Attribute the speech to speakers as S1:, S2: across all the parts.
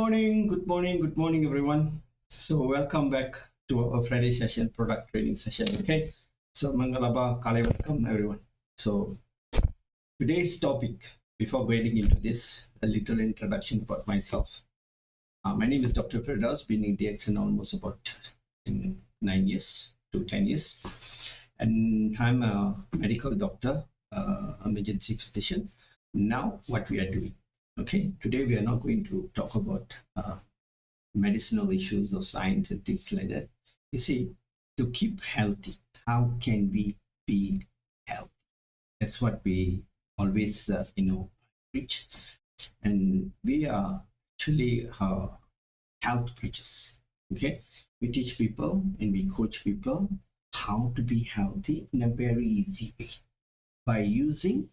S1: Good morning, everyone. So welcome back to our Friday session, product training session. Okay, so Mangalaba Kale, welcome everyone. So today's topic, before getting into this, a little introduction about myself. My name is Dr. Firdaus, been in DXN almost about 9 years to 10 years, and I'm a medical doctor, emergency physician. Now, what we are doing. Okay, today we are not going to talk about medicinal issues or science and things like that. You see, to keep healthy, how can we be healthy? That's what we always, preach. And we are actually health preachers. Okay, we teach people and we coach people how to be healthy in a very easy way by using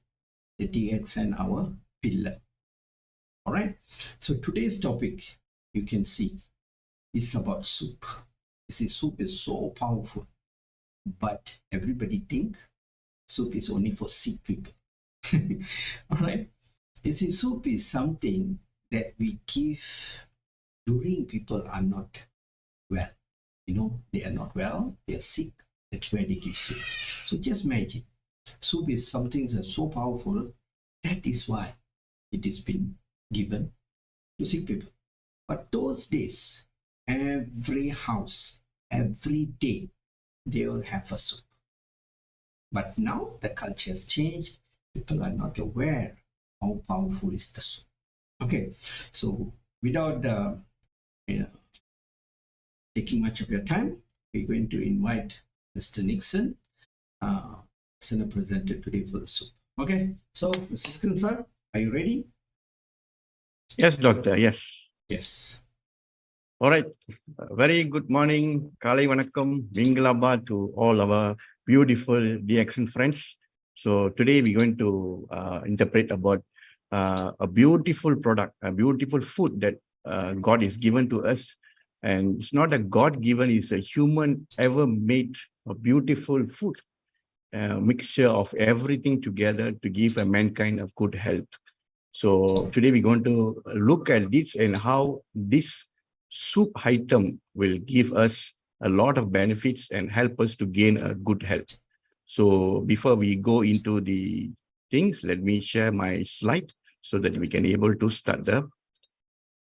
S1: the DXN, our pillar. All right, so today's topic, you can see, is about soup. You see, soup is so powerful, but everybody think soup is only for sick people. All right, you see, soup is something that we give during people are not well. They are not well, they are sick. That's where they give soup. So just imagine, soup is something that's so powerful. That is why it has been given to sick people. But those days, every house, every day, they will have a soup. But now the culture has changed. People are not aware how powerful is the soup. Okay, so without taking much of your time, we're going to invite Mr. Nixon, senior presenter today for the soup. Okay, so Mr. Nixon, sir, are you ready?
S2: Yes, doctor. Yes.
S1: Yes.
S2: All right. Very good morning. Kali Vanakkam, Mingalaba to all our beautiful DXN friends. So today we're going to interpret about a beautiful product, a beautiful food that God is given to us. And it's not a God-given, it's a human ever made a beautiful food, mixture of everything together to give a mankind of good health. So today we're going to look at this and how this soup item will give us a lot of benefits and help us to gain a good health. So before we go into the things, let me share my slide so that we can able to start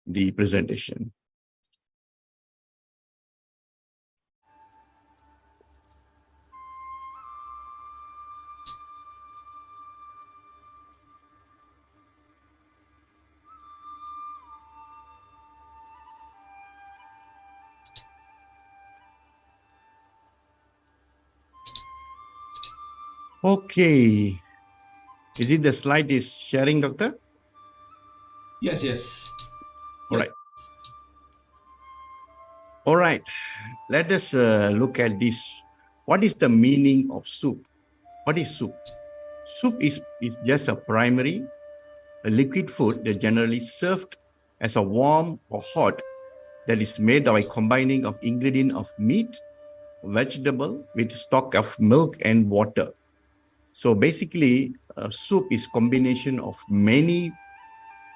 S2: the presentation. Okay. Is it the slide is sharing, doctor?
S1: Yes.
S2: All right. All right. Let us look at this. What is the meaning of soup? What is soup? Soup is just a primary, a liquid food that generally served as a warm or hot that is made by combining of ingredient of meat, vegetable with stock of milk and water. So basically, soup is combination of many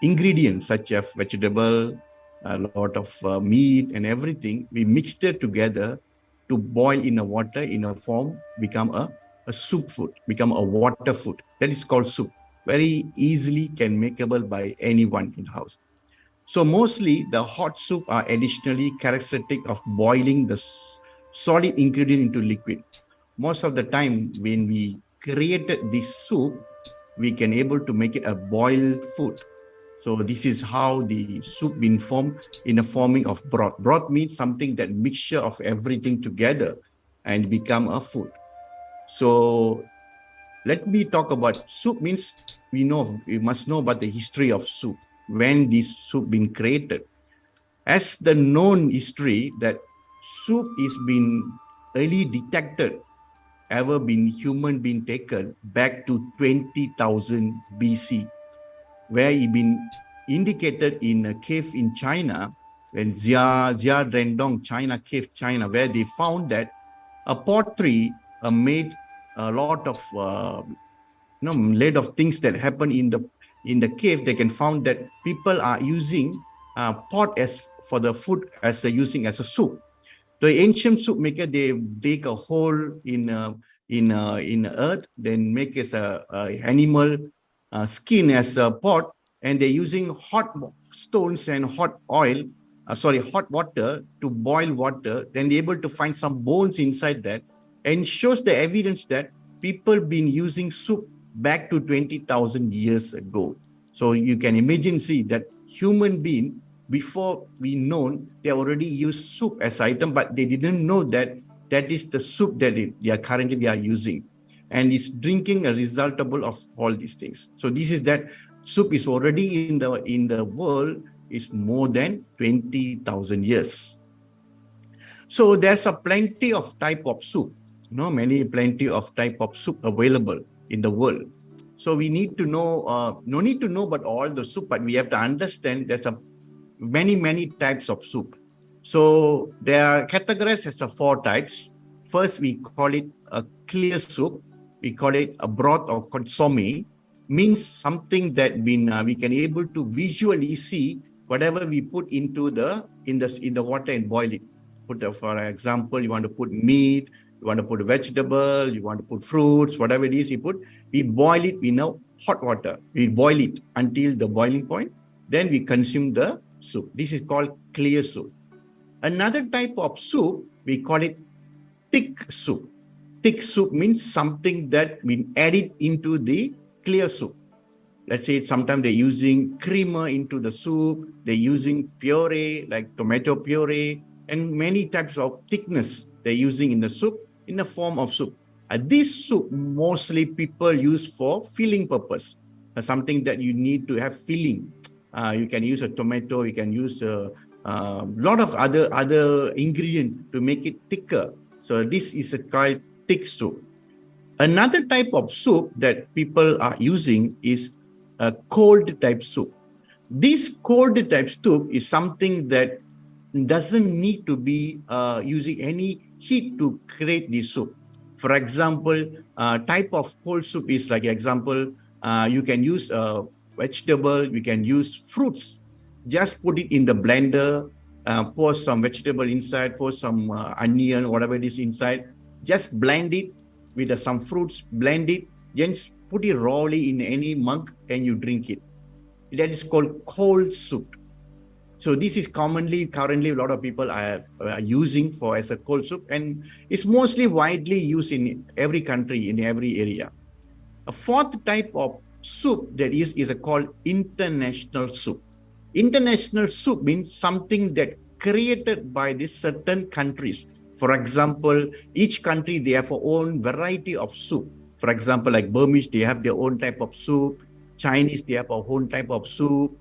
S2: ingredients such as vegetable, a lot of meat and everything. We mixed it together to boil in a water in a form, become a soup food, become a water food. That is called soup. Very easily can makeable by anyone in the house. So mostly the hot soup are additionally characteristic of boiling the solid ingredient into liquid. Most of the time when we created this soup, we can able to make it a boiled food. So this is how the soup been formed in the forming of broth. Broth means something that mixture of everything together and become a food. So let me talk about soup means we must know about the history of soup, when this soup been created. As the known history that soup is been early detected, ever been human been taken back to 20,000 BC, where it been indicated in a cave in China, when Jia Rendong, cave China, where they found that a pottery made a lot of made of things that happen in the cave. They can found that people are using pot as for the food as using as a soup. The ancient soup maker, they dig a hole in earth, then make as a animal skin as a pot, and they're using hot stones and hot oil, hot water to boil water. Then they're able to find some bones inside that, and shows the evidence that people been using soup back to 20,000 years ago. So you can imagine, see that human being before we known, they already used soup as item, but they didn't know that that is the soup that they are using, and it's drinking a resultable of all these things. So this is that soup is already in the world is more than 20,000 years. So there's a plenty of type of soup, plenty of type of soup available in the world. So we need to know, no need to know about all the soup, but we have to understand there's a many types of soup. So they are categorized as 4 types. First, we call it a clear soup. We call it a broth or consomme. Means something that we can able to visually see whatever we put into in the water and boil it. For example, you want to put meat, you want to put a vegetable, you want to put fruits, whatever it is you put. We boil it in hot water. We boil it until the boiling point. Then we consume the soup. This is called clear soup. Another type of soup, we call it thick soup. Thick soup means something that we added into the clear soup. Let's say sometimes they're using creamer into the soup, they're using puree, like tomato puree, and many types of thickness they're using in the soup in the form of soup. This soup mostly people use for filling purpose, something that you need to have filling. You can use a tomato, you can use a lot of other ingredients to make it thicker. So this is a called thick soup. Another type of soup that people are using is a cold type soup. This cold type soup is something that doesn't need to be using any heat to create this soup. For example, type of cold soup is like example, you can use vegetable, you can use fruits. Just put it in the blender, pour some vegetable inside, pour some onion, whatever it is inside. Just blend it with some fruits, blend it, then put it rawly in any mug and you drink it. That is called cold soup. So this is currently a lot of people are using for as a cold soup, and it's mostly widely used in every country, in every area. A 4th type of soup that is called international soup. International soup means something that created by these certain countries. For example, each country, they have their own variety of soup. For example, like Burmese, they have their own type of soup. Chinese, they have their own type of soup.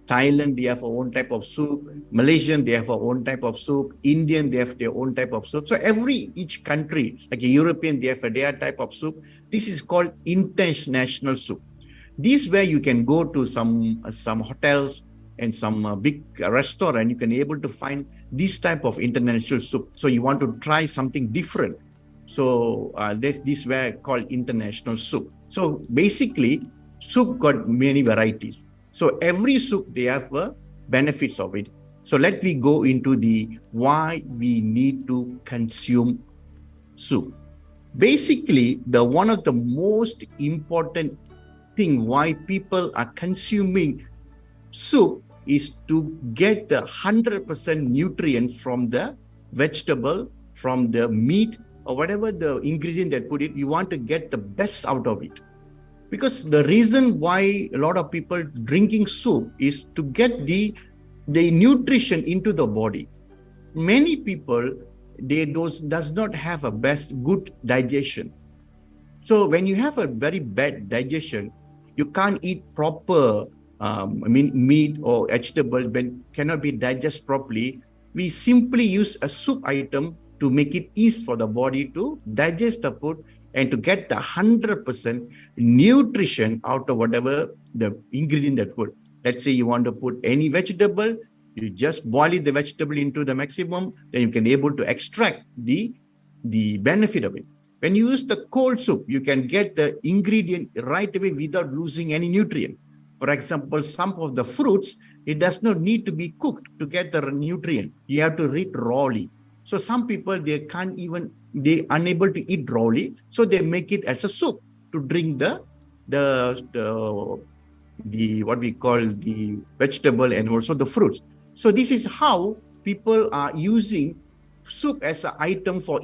S2: Thailand, they have their own type of soup. Malaysian, they have their own type of soup. Indian, they have their own type of soup. So each country, like a European, they have their type of soup. This is called international soup. This is where you can go to some hotels and some big restaurant, you can be able to find this type of international soup. So you want to try something different. So this were called international soup. So basically, soup got many varieties. So every soup, they have benefits of it. So let me go into the why we need to consume soup. Basically, one of the most important thing why people are consuming soup is to get the 100% nutrients from the vegetable, from the meat, or whatever the ingredient that put it. You want to get the best out of it. Because the reason why a lot of people drinking soup is to get the nutrition into the body. Many people, they does not have a good digestion. So when you have a very bad digestion, you can't eat proper meat or vegetable when cannot be digested properly. We simply use a soup item to make it easy for the body to digest the food and to get the 100% nutrition out of whatever the ingredient that put. Let's say you want to put any vegetable, you just boil the vegetable into the maximum, then you can be able to extract the benefit of it. When you use the cold soup, you can get the ingredient right away without losing any nutrient. For example, some of the fruits, It does not need to be cooked to get the nutrient. You have to eat rawly. So some people, they unable to eat rawly, so they make it as a soup to drink the what we call the vegetable and also the fruits. So this is how people are using soup as an item for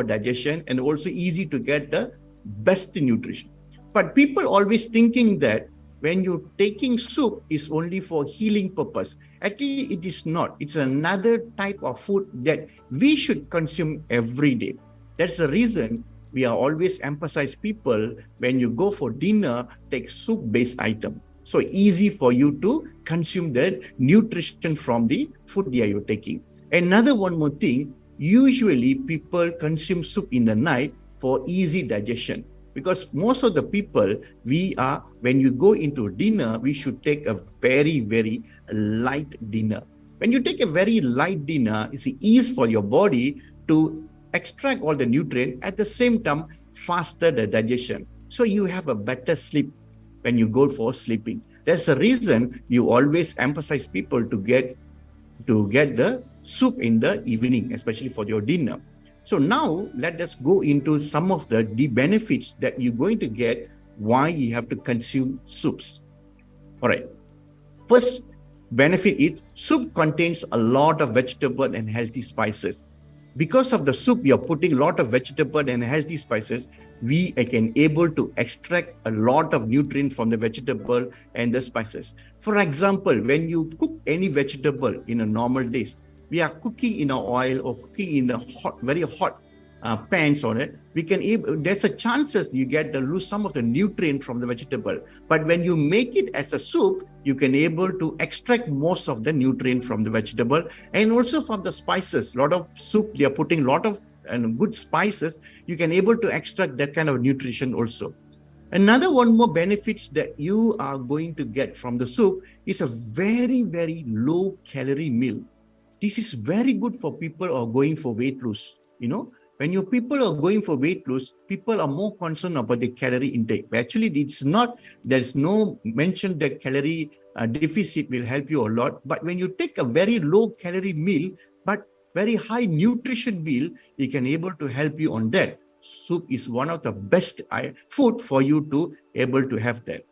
S2: digestion and also easy to get the best nutrition. But people always thinking that when you're taking soup is only for healing purpose. Actually, it is not. It's another type of food that we should consume every day. That's the reason we are always emphasize people when you go for dinner, take soup-based item. So easy for you to consume the nutrition from the food that you're taking. Another one more thing, usually people consume soup in the night for easy digestion. Because most of the people, when you go into dinner, we should take a very, very light dinner. When you take a very light dinner, it's easy for your body to extract all the nutrient, at the same time, faster the digestion. So you have a better sleep when you go for sleeping. That's the reason you always emphasize people to get the soup in the evening, especially for your dinner. So now let us go into some of the benefits that you're going to get why you have to consume soups. All right. First benefit is soup contains a lot of vegetable and healthy spices. Because of the soup, you're putting a lot of vegetable and healthy spices, we can able to extract a lot of nutrient from the vegetable and the spices. For example, when you cook any vegetable in a normal days, we are cooking in an oil or cooking in the very hot pans on it, there's a chances you lose some of the nutrient from the vegetable. But when you make it as a soup, you can able to extract most of the nutrient from the vegetable and also from the spices. A lot of soup, they are putting a lot of good spices. You can able to extract that kind of nutrition also. Another one more benefits that you are going to get from the soup is a very, very low calorie meal. This is very good for people who are going for weight loss. When your people are going for weight loss, people are more concerned about the calorie intake. Actually, there's no mention that calorie deficit will help you a lot. But when you take a very low calorie meal, but very high nutrition meal, it can able to help you on that. Soup is one of the best food for you to able to have that.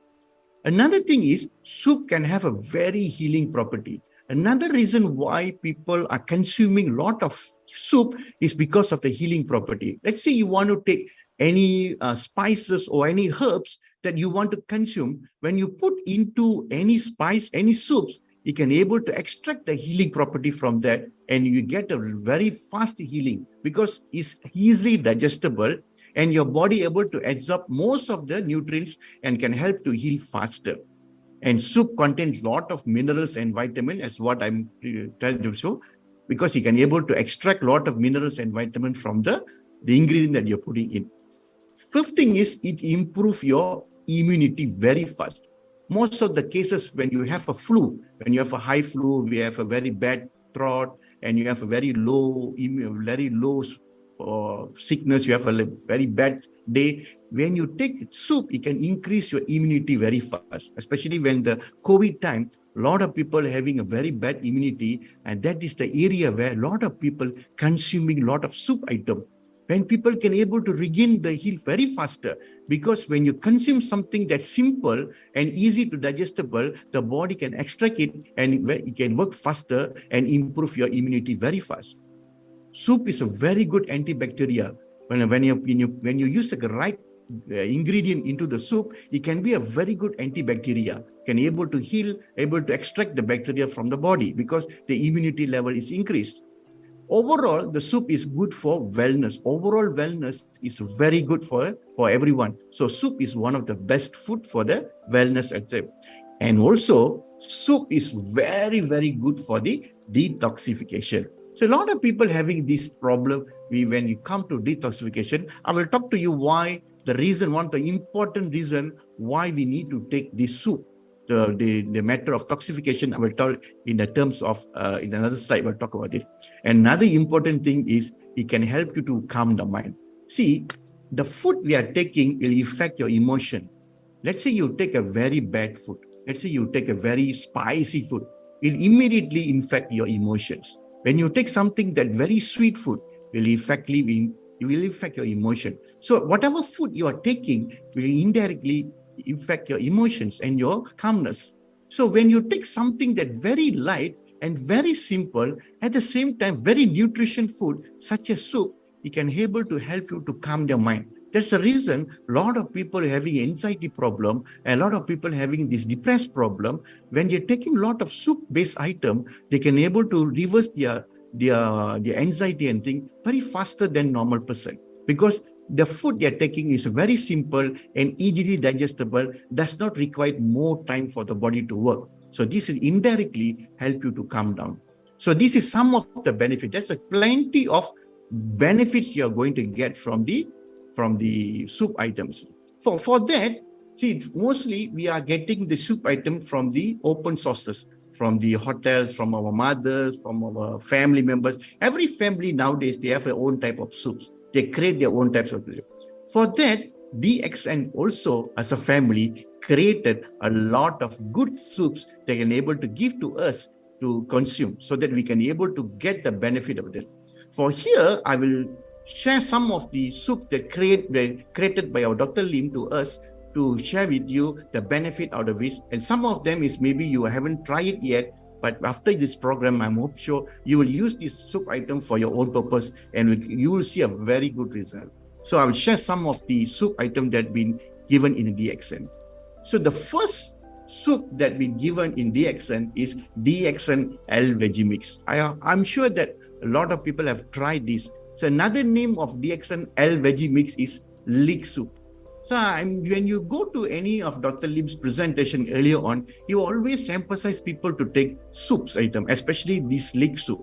S2: Another thing is soup can have a very healing property. Another reason why people are consuming a lot of soup is because of the healing property. Let's say you want to take any spices or any herbs that you want to consume. When you put into any spice, any soups, you can able to extract the healing property from that, and you get a very fast healing because it's easily digestible and your body able to absorb most of the nutrients and can help to heal faster. And soup contains a lot of minerals and vitamins, as what I'm telling you so, because you can able to extract a lot of minerals and vitamins from the ingredient that you're putting in. Fifth thing is it improves your immunity very fast. Most of the cases when you have a flu, when you have a high flu, we have a very bad throat, and you have a very low sickness, you have a very bad day. When you take soup, it can increase your immunity very fast, especially when the COVID time, a lot of people having a very bad immunity, and that is the area where a lot of people consuming a lot of soup item. When people can able to regain the heal very faster, because when you consume something that's simple and easy to digestible, the body can extract it and it can work faster and improve your immunity very fast. Soup is a very good antibacterial. When you use the right ingredient into the soup, it can be a very good antibacterial. Can able to heal, able to extract the bacteria from the body because the immunity level is increased. Overall, the soup is good for wellness. Overall wellness is very good for everyone. So soup is one of the best food for the wellness itself. And also, soup is very, very good for the detoxification. So a lot of people having this problem, when you come to detoxification, I will talk to you why one of the important reason why we need to take this soup. The matter of toxification, I will talk in the terms of, in another slide, we'll talk about it. Another important thing is it can help you to calm the mind. See, the food we are taking will affect your emotion. Let's say you take a very bad food. Let's say you take a very spicy food. it immediately infect your emotions. When you take something that very sweet food, it will affect your emotion. So whatever food you are taking will indirectly affect your emotions and your calmness. So when you take something that very light and very simple, at the same time, very nutrition food, such as soup, it can able to help you to calm their mind. That's the reason a lot of people having anxiety problem and a lot of people having this depressed problem. When you're taking a lot of soup-based item, they can able to reverse their anxiety and thing very faster than normal person, because the food they're taking is very simple and easily digestible, does not require more time for the body to work. So this is indirectly help you to calm down. So this is some of the benefit. There's plenty of benefits you're going to get from the soup items. For that, see, mostly we are getting the soup item from the open sources, from the hotels, from our mothers, from our family members. Every family nowadays, they have their own type of soups. They create their own types of soup. For that, DXN also, as a family, created a lot of good soups they can able to give to us to consume, so that we can be able to get the benefit of it. For here, I will share some of the soup that created by our Dr. Lim to us, to share with you the benefit out of it. And some of them is maybe you haven't tried it yet, but after this program, I'm sure you will use this soup item for your own purpose and you will see a very good result. So I will share some of the soup items that have been given in the DXN. So the first soup that been given in DXN is DXN L Veggie Mix. I'm sure that a lot of people have tried this. So another name of DXN L Veggie Mix is Leek Soup. So when you go to any of Dr. Lim's presentation earlier on, he always emphasize people to take soups item, especially this leek soup.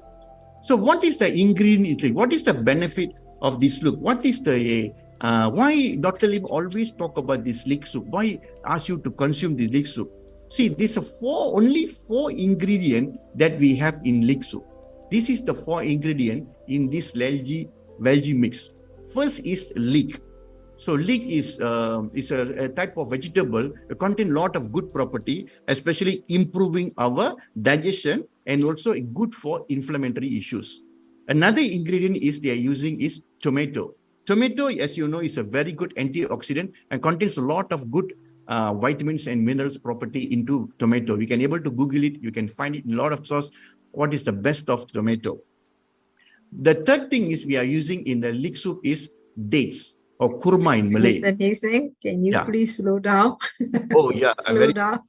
S2: So what is the ingredient? What is the benefit of this soup? What is the why Dr. Lim always talk about this leek soup? Why ask you to consume the leek soup? See, these are only four ingredients that we have in leek soup. This is the four ingredients in this veggie mix. First is leek. So leek is a type of vegetable. It contains a lot of good property, especially improving our digestion and also good for inflammatory issues. Another ingredient they are using is tomato. Tomato, as you know, is a very good antioxidant and contains a lot of good vitamins and minerals property into tomato. You can able to Google it. You can find it in a lot of sources. What is the best of tomato? The third thing we are using in the leek soup is dates, or kurma in Malay.
S3: Mr. Nising, can you please slow down?
S2: Oh, yeah.
S3: Slow down.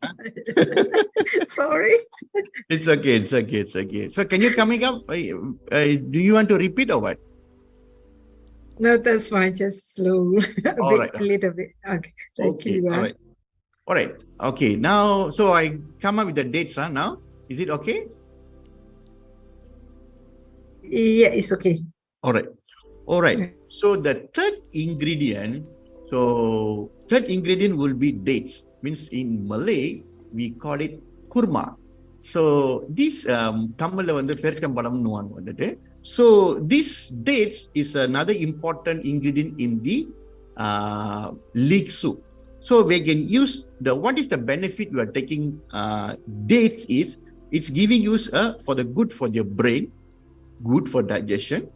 S3: Sorry.
S2: It's okay. So can you coming up? Do you want to repeat or what?
S3: No, that's fine. Just slow a little bit. Okay. Thank you.
S2: All right. Okay. Now, so I come up with the dates now. Is it okay?
S3: Yeah, it's okay.
S2: All right. So the third ingredient will be dates. Means in Malay, we call it kurma. So this Tamil வந்து பேரிச்சம்பழம்னு வந்துட்டு. So this dates is another important ingredient in the leek soup. So we can use what is the benefit we are taking dates is, it's giving you for the good for your brain, good for digestion,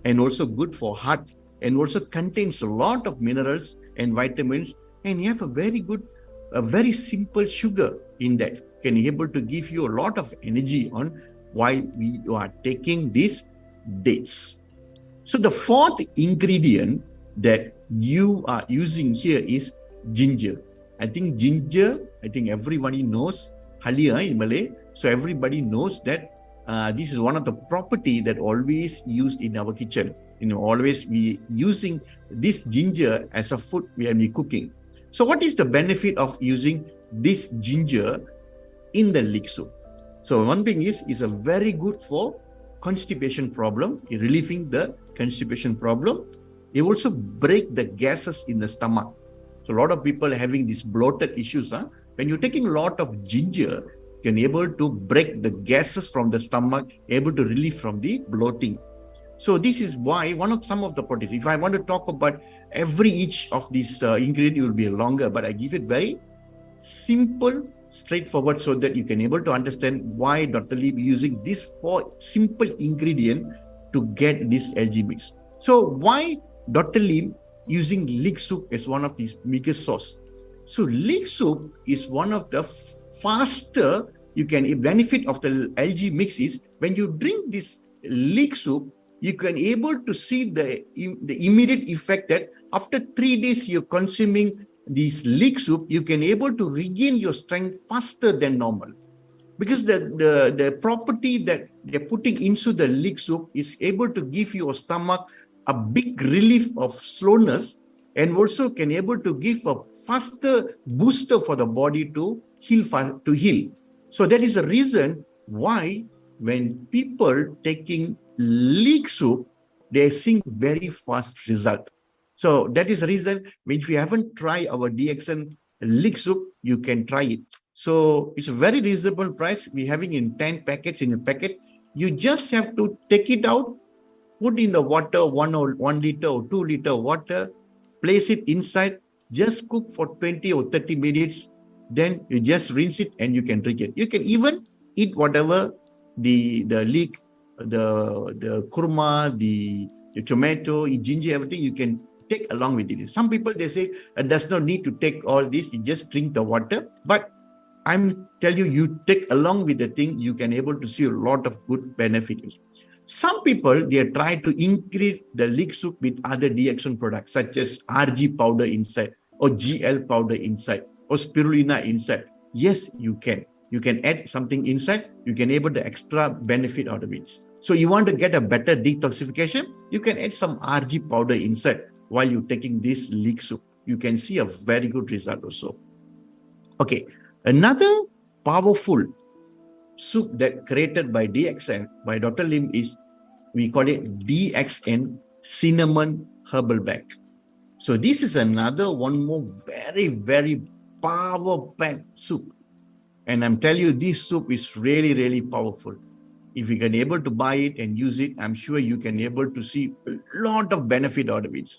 S2: and also good for heart, and also contains a lot of minerals and vitamins, and you have a very simple sugar in that, can be able to give you a lot of energy on while you are taking these dates. So the fourth ingredient that you are using here is ginger. I think everybody knows halia in Malay. So everybody knows that this is one of the property that always used in our kitchen. Always we using this ginger as a food when we cooking. So what is the benefit of using this ginger in the leek soup? So one thing is a very good for constipation problem, relieving the constipation problem. It also break the gases in the stomach. So a lot of people having these bloated issues. When you're taking a lot of ginger, you can able to break the gases from the stomach, able to relieve from the bloating. So this is why some of the proteins. If I want to talk about each of these ingredients, it will be longer, but I give it very simple straightforward so that you can able to understand why Dr. Lim using these 4 simple ingredients to get this algae mix. So why Dr. Lim using leek soup as one of his biggest source? So leek soup is one of the faster you can benefit of the algae mix is when you drink this leek soup, you can able to see the immediate effect that after 3 days you're consuming this leek soup, you can able to regain your strength faster than normal. Because the property that they're putting into the leek soup is able to give your stomach a big relief of slowness and also can able to give a faster booster for the body to heal. So that is the reason why when people taking leek soup, they're seeing very fast result. So that is the reason if you haven't tried our DXN leek soup, you can try it. So it's a very reasonable price. We're having in 10 packets in a packet. You just have to take it out, put in the water, 1 liter or 2 liter water, place it inside, just cook for 20 or 30 minutes. Then you just rinse it and you can drink it. You can even eat whatever the leek, the kurma, the tomato, ginger, everything you can take along with it. Some people, they say, it does not need to take all this. You just drink the water. But I'm telling you, you take along with the thing, you can able to see a lot of good benefits. Some people, they try to increase the leek soup with other DXN products, such as RG powder inside, or GL powder inside, or spirulina inside. Yes, you can. You can add something inside, you can able to extra benefit out of it. So you want to get a better detoxification, you can add some RG powder inside while you're taking this leek soup. You can see a very good result also. Okay, another powerful soup that created by DXN, by Dr. Lim is, we call it DXN Cinnamon Herbal Bag. So this is another one more very, very power-packed soup. And I'm telling you, this soup is really, really powerful. If you can able to buy it and use it, I'm sure you can able to see a lot of benefit out of it.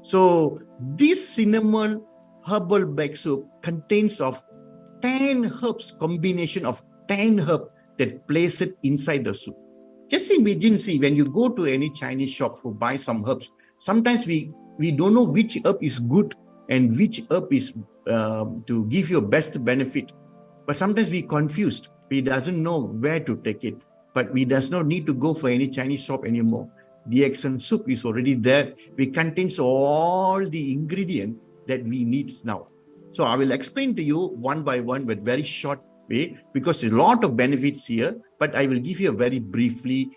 S2: So this cinnamon herbal bag soup contains of 10 herbs, combination of 10 herbs that place it inside the soup. Just imagine, see, when you go to any Chinese shop for buy some herbs, sometimes we don't know which herb is good and which herb is to give you best benefit. But sometimes we confused. We doesn't know where to take it. But we does not need to go for any Chinese shop anymore. DXN soup is already there. It contains all the ingredients that we need now. So I will explain to you one by one with very short way because there's a lot of benefits here. But I will give you a very briefly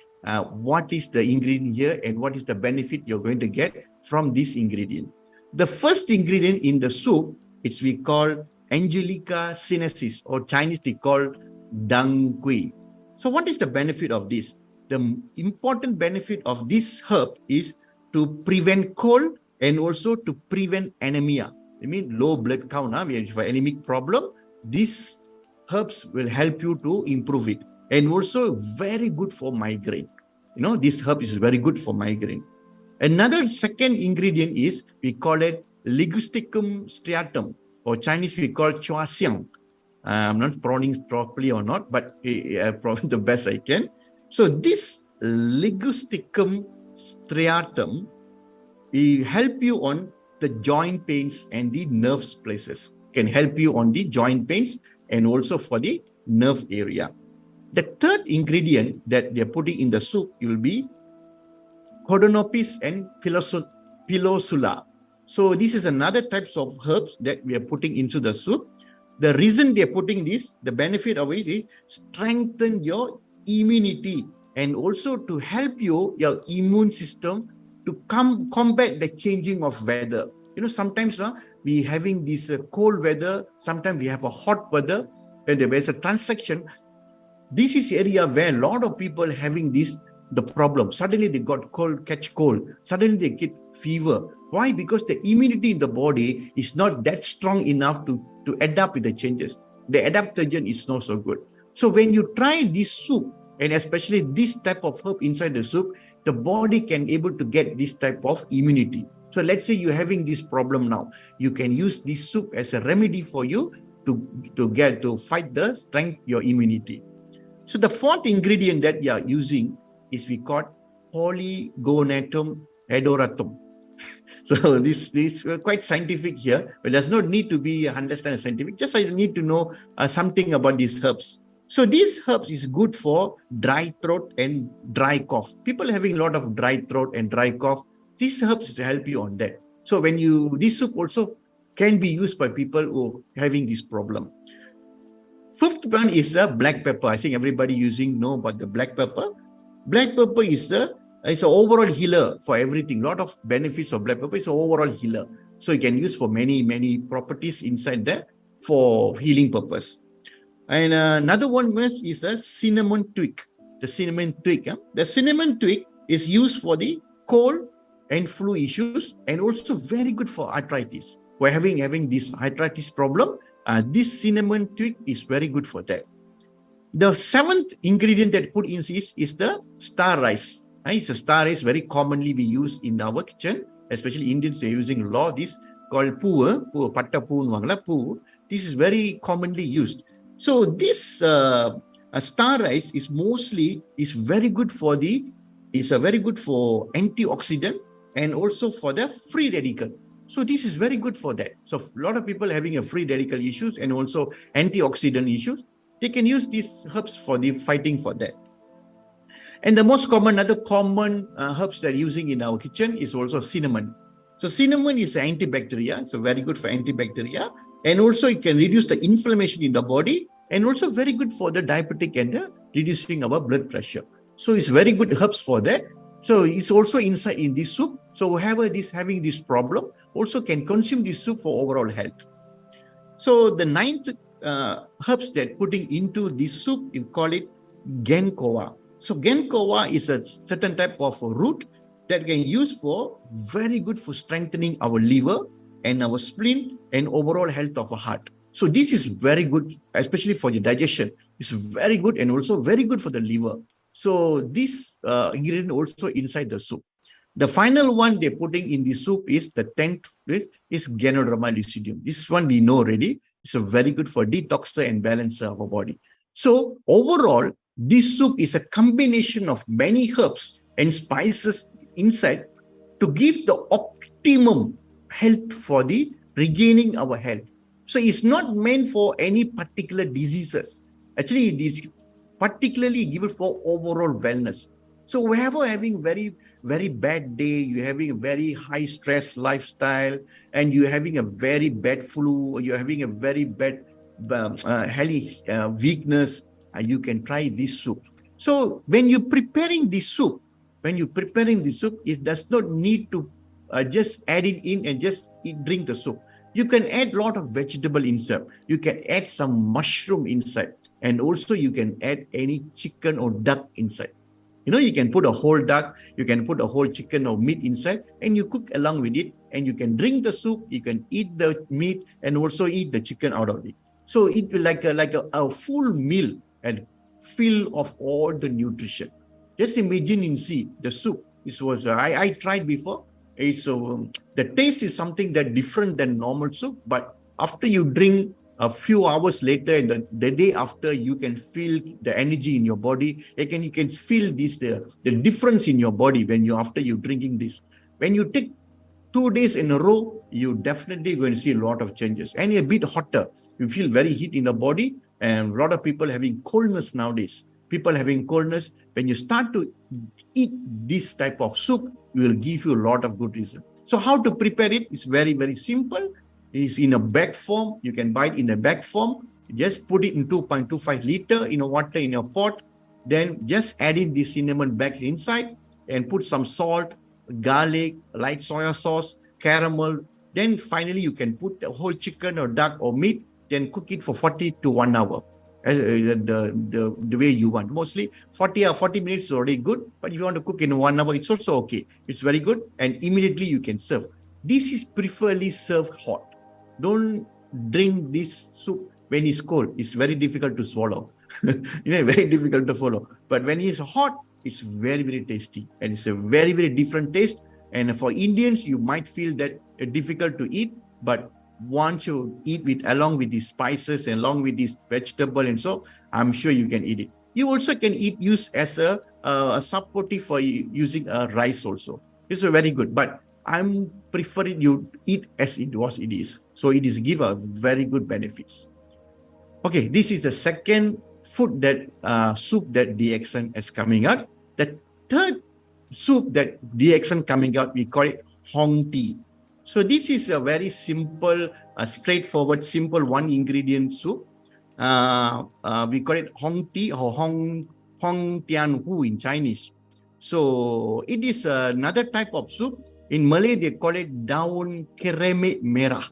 S2: what is the ingredient here and what is the benefit you're going to get from this ingredient. The first ingredient in the soup is we call Angelica sinensis, or Chinese we call dang kui. So what is the benefit of this? The important benefit of this herb is to prevent cold and also to prevent anemia. I mean low blood count. We have an anemic problem. These herbs will help you to improve it. And also very good for migraine. You know, this herb is very good for migraine. Another second ingredient is, we call it Ligusticum striatum, or Chinese we call chua xiang. I'm not pronouncing properly or not, but probably the best I can. So this Ligusticum striatum will help you on the joint pains and the nerves places. Can help you on the joint pains and also for the nerve area. The third ingredient that they're putting in the soup will be Codonopis and Pilosula. So this is another types of herbs that we are putting into the soup. The reason they're putting this, the benefit of it is strengthen your immunity and also to help you, your immune system to combat the changing of weather. You know, sometimes we having this cold weather, sometimes we have a hot weather, and there is a transaction. This is area where a lot of people having the problem. Suddenly they got cold, catch cold. Suddenly they get fever. Why? Because the immunity in the body is not that strong enough to adapt with the changes. The adaptogen is not so good. So when you try this soup, and especially this type of herb inside the soup, the body can able to get this type of immunity. So let's say you're having this problem now. You can use this soup as a remedy for you to fight the strength your immunity. So the fourth ingredient that we are using is we call Polygonatum adoratum. So this quite scientific here, but does not need to be understand scientific. Just I need to know something about these herbs. So these herbs is good for dry throat and dry cough. People having a lot of dry throat and dry cough, these herbs help you on that. So when this soup also can be used by people who are having this problem. Fifth one is the black pepper. I think everybody know about the black pepper. Black pepper is an overall healer for everything. A lot of benefits of black pepper. It's an overall healer. So you can use for many properties inside there for healing purpose. And another one is a cinnamon twig. The cinnamon twig. The cinnamon twig is used for the cold and flu issues and also very good for arthritis. We're having this arthritis problem. This cinnamon twig is very good for that. The seventh ingredient that put in is the star rice. It's a star rice very commonly we use in our kitchen, especially Indians are using a lot of this called patta poo. This is very commonly used. So this star rice is very good for antioxidant and also for the free radical. So this is very good for that. So a lot of people having a free radical issues and also antioxidant issues, they can use these herbs for the fighting for that. And the most common, other common herbs that are using in our kitchen is also cinnamon. So cinnamon is antibacterial, so very good for antibacterial. And also it can reduce the inflammation in the body and also very good for the diabetic and the reducing our blood pressure. So it's very good herbs for that. So it's also inside in this soup. So whoever is having this problem also can consume this soup for overall health. So the ninth herbs that putting into this soup, you call it genkoa. So genkoa is a certain type of root that can use for very good for strengthening our liver and our spleen and overall health of our heart. So this is very good, especially for your digestion. It's very good and also very good for the liver. So this ingredient also inside the soup. The final one they're putting in the soup is the 10th is Ganoderma lucidum. This one we know already. It's a very good for detoxer and balancer of our body. So overall, this soup is a combination of many herbs and spices inside to give the optimum health for the regaining our health. So it's not meant for any particular diseases. Actually, it is particularly given for overall wellness. So whenever having very bad day, you're having a very high stress lifestyle, and you're having a very bad flu, or you're having a very bad weakness, you can try this soup. So when you're preparing this soup, it does not need to just add it in and just drink the soup. You can add a lot of vegetable inside. You can add some mushroom inside. And also you can add any chicken or duck inside. You can put a whole duck, you can put a whole chicken or meat inside, and you cook along with it, and you can drink the soup, you can eat the meat, and also eat the chicken out of it. So it will like a full meal and full of all the nutrition. Just imagine and see the soup. I tried before. It's the taste is something that different than normal soup, but after you drink a few hours later and the day after, you can feel the energy in your body. You can feel this the difference in your body after you drinking this. When you take 2 days in a row, you definitely going to see a lot of changes. And a bit hotter, you feel very heat in the body, and a lot of people having coldness nowadays. People having coldness, when you start to eat this type of soup, it will give you a lot of good reason. So how to prepare it is very simple. It's in a bag form. You can buy it in a bag form. Just put it in 2.25 liter in a water in a pot. Then just add in the cinnamon bag inside and put some salt, garlic, light soy sauce, caramel. Then finally you can put the whole chicken or duck or meat. Then cook it for 40 to 1 hour. The way you want. Mostly 40 minutes is already good. But if you want to cook in 1 hour, it's also okay. It's very good. And immediately you can serve. This is preferably served hot. Don't drink this soup when it's cold. It's very difficult to swallow. Very difficult to follow. But when it's hot, it's very tasty. And it's a very different taste. And for Indians, you might feel that difficult to eat. But want to eat with along with these spices and along with this vegetable and so, I'm sure you can eat it. You also can use as a supportive for using rice also. It's very good, but I'm preferring you eat as it is. So it is give a very good benefits. Okay, this is the second food that soup that DXN is coming out. The third soup that DXN coming out, we call it Hong Tea. So this is a very simple, straightforward, simple one ingredient soup. We call it Hong Tea or Hong Tian Hu in Chinese. So it is another type of soup. In Malay, they call it daun keremet merah.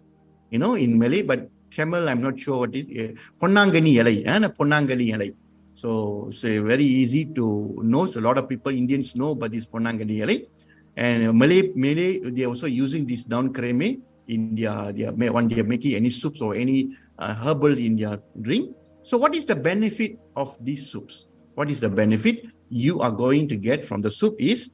S2: You know, in Malay, but Tamil, I'm not sure what it is. Ponnangani yalai, Ponnangani yalai. So it's very easy to know. So a lot of people, Indians know, but this Ponnangani yalai. And Malay, they're also using this daun kreme in when they're making any soups or any herbal in their drink. So what is the benefit of these soups? What is the benefit you are going to get from the soup is,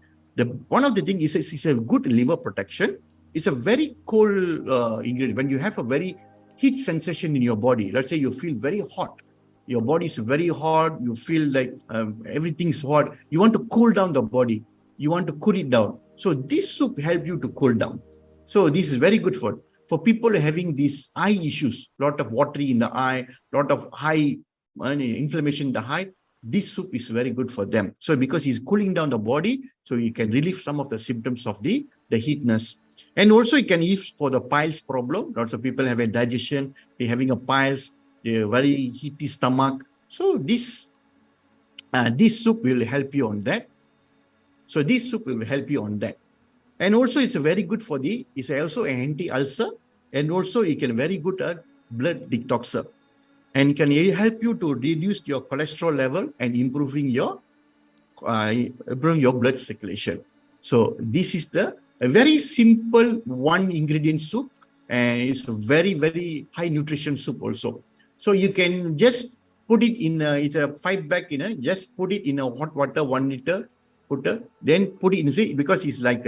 S2: one of the things is it's a good liver protection. It's a very cold ingredient. When you have a very heat sensation in your body, let's say you feel very hot, your body is very hot, you feel like everything's hot, you want to cool down the body, you want to cool it down. So this soup helps you to cool down. So this is very good for people having these eye issues, lot of watery in the eye, lot of high inflammation in the eye. This soup is very good for them. So because it's cooling down the body, so you can relieve some of the symptoms of the heatness. And also you can use for the piles problem. Lots of people have a digestion, they're having a piles, they're very heaty stomach. So this soup will help you on that. So this soup will help you on that. And also it's very good for it's also an anti-ulcer, and also it can very good at blood detoxer. And it can help you to reduce your cholesterol level and improving your blood circulation. So this is a very simple one ingredient soup, and it's a very, very high nutrition soup also. So you can just put it in it's a 5-pack, just put it in a hot water, 1 liter, then put it in, because it's like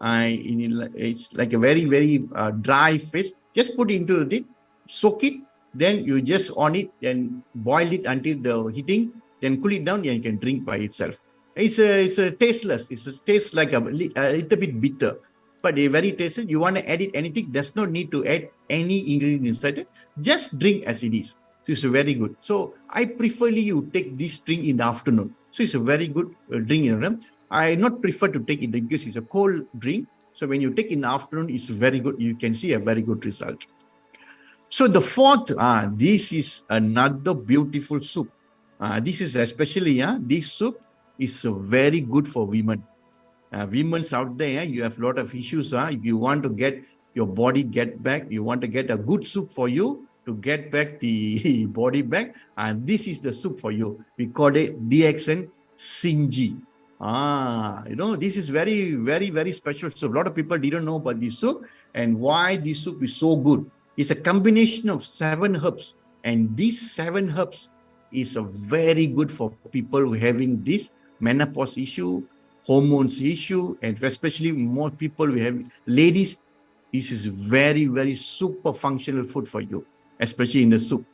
S2: it's like a very, very dry fish. Just put it into it, soak it, then you just on it and boil it until the heating, then cool it down, and you can drink by itself. It's a tasteless. It tastes like a little bit bitter, but very tasty. You want to add it anything? There's no need to add any ingredient inside it. Just drink as it is. So it's very good. So I prefer you take this drink in the afternoon. So it's a very good drink. I not prefer to take it because it's a cold drink. So when you take in the afternoon, it's very good. You can see a very good result. So the fourth, this is another beautiful soup. This is especially, this soup is very good for women. Women's out there, you have a lot of issues. If you want to get your body get back, you want to get a good soup for you to get back the body back, and this is the soup for you. We call it DXN Shinji. This is very, very, very special soup. A lot of people didn't know about this soup and why this soup is so good. It's a combination of 7 herbs, and these 7 herbs is very good for people who are having this menopause issue, hormones issue, and especially more people who have ladies. This is very, very super functional food for you, especially in the soup.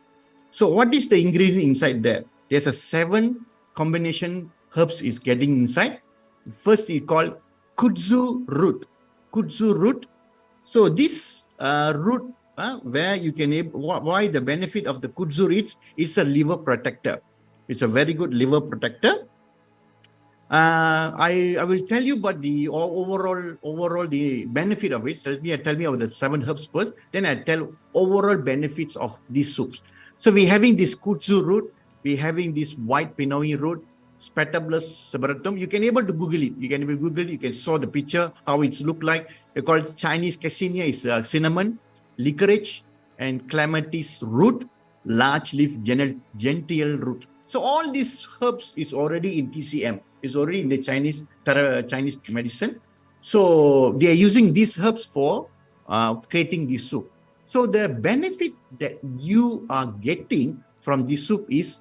S2: So what is the ingredient inside there? There's a 7 combination herbs is getting inside. First, we call Kudzu Root. Kudzu Root. So this root, where you can, why the benefit of the Kudzu Root is a liver protector. It's a very good liver protector. I will tell you about the overall the benefit of it. Tell me about the 7 herbs first, then I tell overall benefits of these soups. So we're having this Kudzu Root, we're having this white Pinoy root, Spetablus saberatum. You can able to Google it. You can saw the picture, how it's look like. They call it Chinese Cassinia is cinnamon, licorice, and clematis root, large leaf gential root. So all these herbs is already in TCM. It's already in the Chinese medicine. So they are using these herbs for creating this soup. So the benefit that you are getting from this soup is,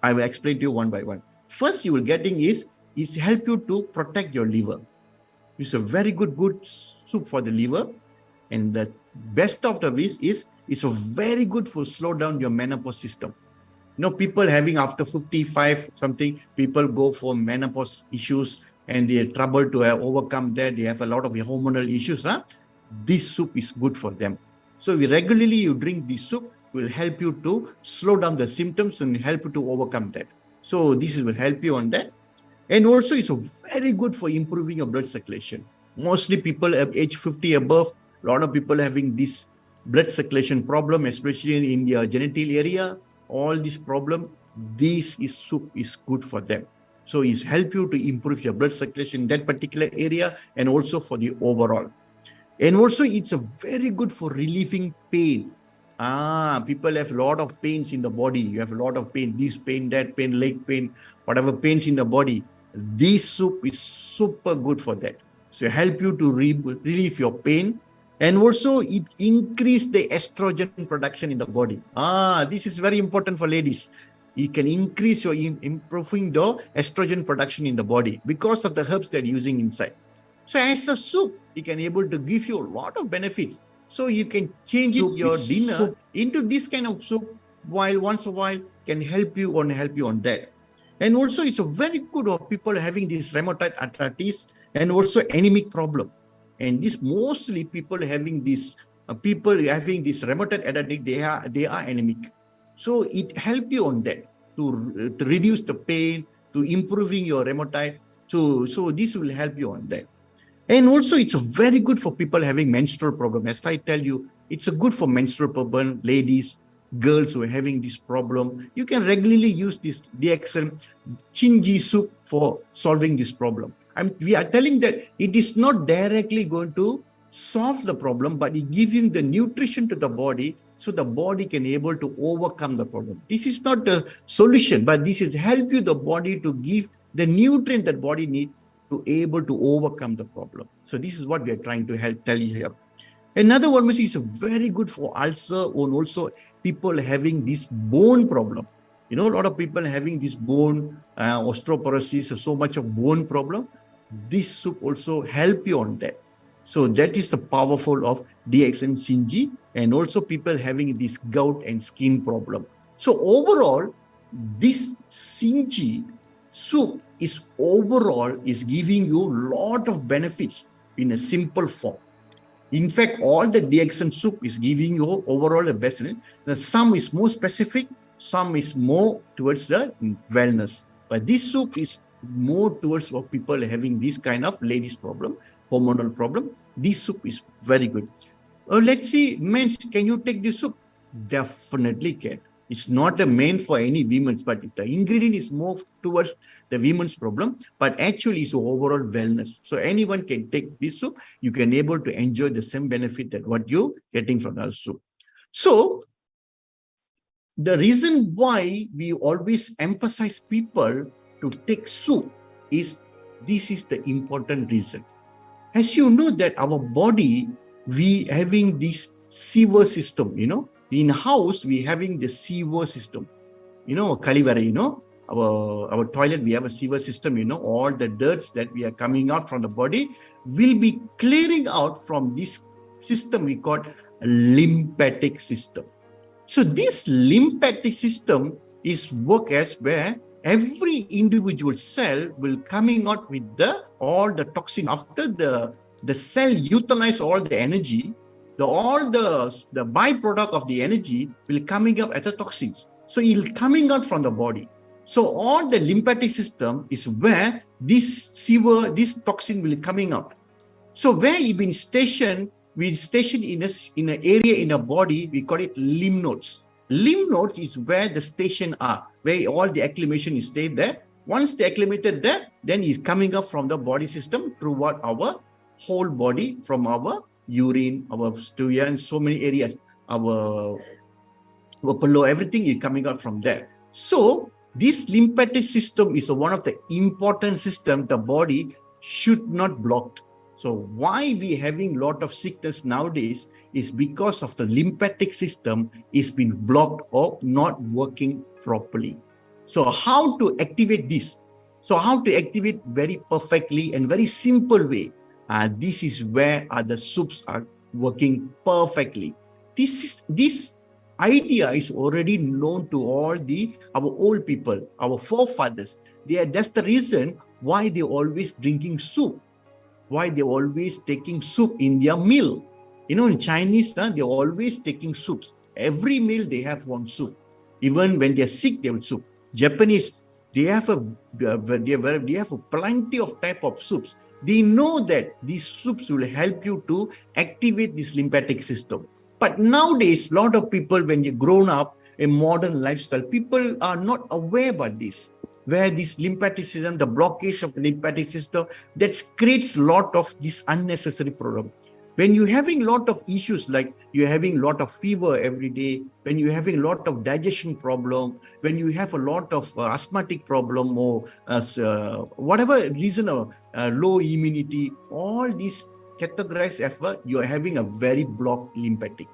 S2: I will explain to you one by one. First, you will getting is help you to protect your liver. It's a very good soup for the liver. And the best of the this is it's a very good for slow down your menopause system. People having after 55 something, people go for menopause issues and they have trouble to overcome that. They have a lot of hormonal issues. This soup is good for them. So regularly you drink this soup will help you to slow down the symptoms and help you to overcome that. So this will help you on that. And also it's very good for improving your blood circulation. Mostly people at age 50 above, a lot of people having this blood circulation problem, especially in the genital area, all this problem, this soup is good for them. So it's help you to improve your blood circulation in that particular area and also for the overall. And also it's a very good for relieving pain. People have a lot of pains in the body. You have a lot of pain, this pain, that pain, leg pain, whatever pains in the body. This soup is super good for that. So help you to relieve your pain. And also it increase the estrogen production in the body. This is very important for ladies. It can increase your improving the estrogen production in the body because of the herbs they're using inside. So as a soup, it can able to give you a lot of benefits. So you can change your dinner into this kind of soup while once a while can help you on that. And also it's a very good of people having this rheumatoid arthritis and also anemic problem. And this mostly people having this rheumatoid arthritis, they are anemic. So it help you on that to reduce the pain, to improving your rheumatoid. So this will help you on that. And also it's very good for people having menstrual problem. As I tell you, it's a good for menstrual problem, ladies, girls who are having this problem. You can regularly use this DXN Shinji soup for solving this problem. We are telling that it is not directly going to solve the problem, but it giving the nutrition to the body so the body can able to overcome the problem. This is not the solution, but this is help you the body to give the nutrient that body need to able to overcome the problem. So this is what we are trying to help tell you here. Another one which is very good for ulcer and also people having this bone problem. A lot of people having this bone osteoporosis, so much of bone problem. This soup also help you on that. So that is the powerful of DXN Shinji and also people having this gout and skin problem. So overall, this Shinji soup is giving you a lot of benefits in a simple form. In fact, all the DXN soup is giving you overall the best. Some is more specific, some is more towards the wellness. But this soup is more towards for people having this kind of ladies problem, hormonal problem. This soup is very good. Let's see, men, can you take this soup? Definitely can. It's not the main for any women's, but the ingredient is more towards the women's problem, but actually it's overall wellness. So anyone can take this soup. You can able to enjoy the same benefit that what you're getting from our soup. So the reason why we always emphasize people to take soup is this is the important reason. As you know that our body, we having this sewer system, in house, we having the sewer system, kalivara, our toilet, we have a sewer system, all the dirts that we are coming out from the body will be clearing out from this system we call a lymphatic system. So this lymphatic system is work as where every individual cell will coming out with all the toxin after the cell utilize all the energy. All the byproduct of the energy will coming up as the toxins. So it will coming out from the body. So all the lymphatic system is where this toxin will coming out. So where it been stationed, we station in an area in the body, we call it lymph nodes. Lymph nodes is where the station are, where all the acclimation is stayed there. Once they acclimated there, then it's coming up from the body system throughout our whole body, from our urine, our stool, and so many areas, our pillow, everything is coming out from there. So this lymphatic system is one of the important systems the body should not block. So why we having lot of sickness nowadays is because of the lymphatic system is been blocked or not working properly. So how to activate this? So how to activate very perfectly and very simple way? This is where the soups are working perfectly. This idea is already known to all our old people, our forefathers. That's the reason why they're always drinking soup, why they're always taking soup in their meal. You know, in Chinese, they're always taking soups. Every meal they have one soup. Even when they're sick, they will soup. Japanese, they have a plenty of type of soups. They know that these soups will help you to activate this lymphatic system. But nowadays, a lot of people, when you grown up in modern lifestyle, people are not aware about this, where this lymphatic system, the blockage of the lymphatic system, that creates a lot of this unnecessary problem. When you're having a lot of issues, like you're having a lot of fever every day, when you're having a lot of digestion problem, when you have a lot of asthmatic problem, or whatever reason of low immunity, all these categorized effort, you're having a very blocked lymphatic.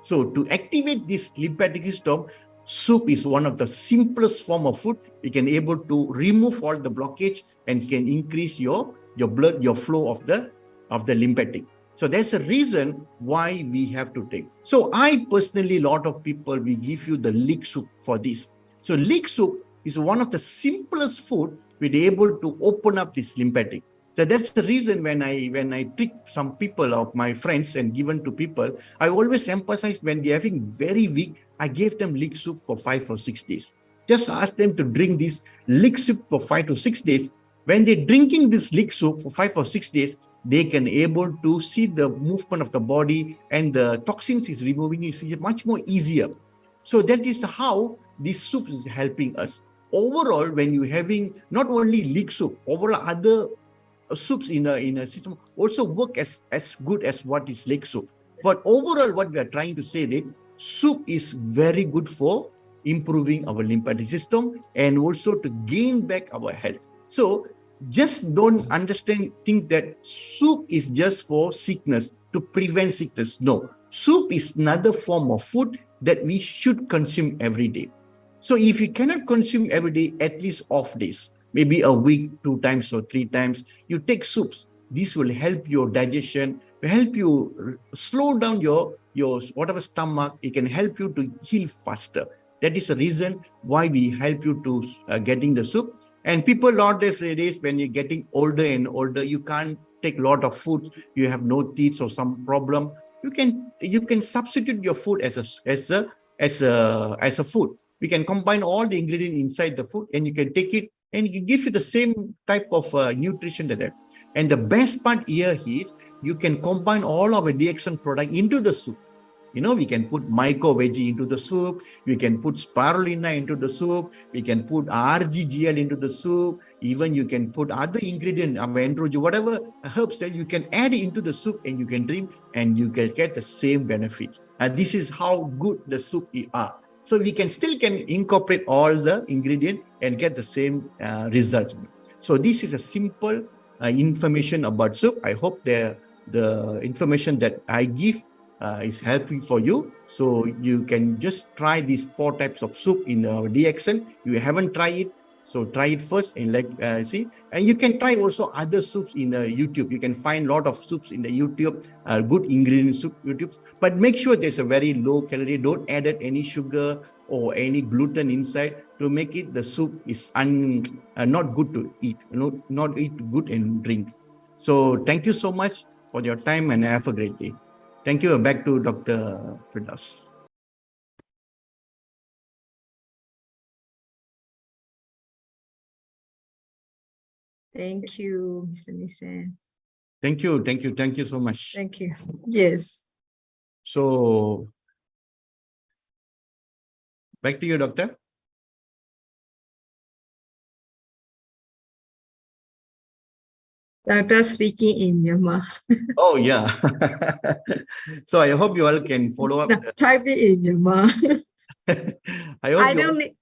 S2: So to activate this lymphatic system, soup is one of the simplest form of food. You can able to remove all the blockage and can increase your blood, your flow of the lymphatic. So that's the reason why we have to take. So I personally, a lot of people, we give you the leek soup for this. So leek soup is one of the simplest food we're able to open up this lymphatic. So that's the reason when I treat some people of my friends and given to people, I always emphasize when they're having very weak, I gave them leek soup for 5 or 6 days. Just ask them to drink this leek soup for 5 to 6 days. When they're drinking this leek soup for 5 or 6 days, they can able to see the movement of the body and the toxins is removing is much more easier. So that is how this soup is helping us. Overall, when you're having not only leek soup, overall other soups in a system also work as good as what is leek soup. But overall, what we are trying to say that soup is very good for improving our lymphatic system and also to gain back our health. So just don't think that soup is just for sickness, to prevent sickness. No, soup is another form of food that we should consume every day. So if you cannot consume every day, at least off days, maybe a week, 2 times or 3 times, you take soups. This will help your digestion, help you slow down your whatever stomach. It can help you to heal faster. That is the reason why we help you to getting the soup. And people nowadays, when you're getting older and older, you can't take a lot of food. You have no teeth or some problem. You can substitute your food as a food. We can combine all the ingredients inside the food, and you can take it, and it give you the same type of nutrition that. And the best part here is you can combine all of our DXN product into the soup. You know, we can put myco veggie into the soup. We can put spirulina into the soup. We can put RGGL into the soup. Even you can put other ingredients, whatever herbs that you can add into the soup and you can drink and you can get the same benefit. And this is how good the soup are. So we can incorporate all the ingredients and get the same result. So this is a simple information about soup. I hope the information that I give is helpful for you. So you can just try these 4 types of soup in DXN. You haven't tried it, so try it first and see. And you can try also other soups in YouTube. You can find a lot of soups in the YouTube, good ingredient soup YouTube. But make sure there's a very low calorie. Don't add any sugar or any gluten inside to make it the soup is not good to eat. Not eat good and drink. So thank you so much for your time and have a great day. Thank you. Back to Dr. Firdaus.
S3: Thank you, Mr. Nisan.
S2: Thank you. Thank you so much.
S3: Thank you. Yes.
S2: So, back to you, Doctor.
S3: Doctor speaking in Myanmar.
S2: Oh, yeah. So I hope you all can follow up.
S3: No, type it in Myanmar.
S2: I
S3: don't need,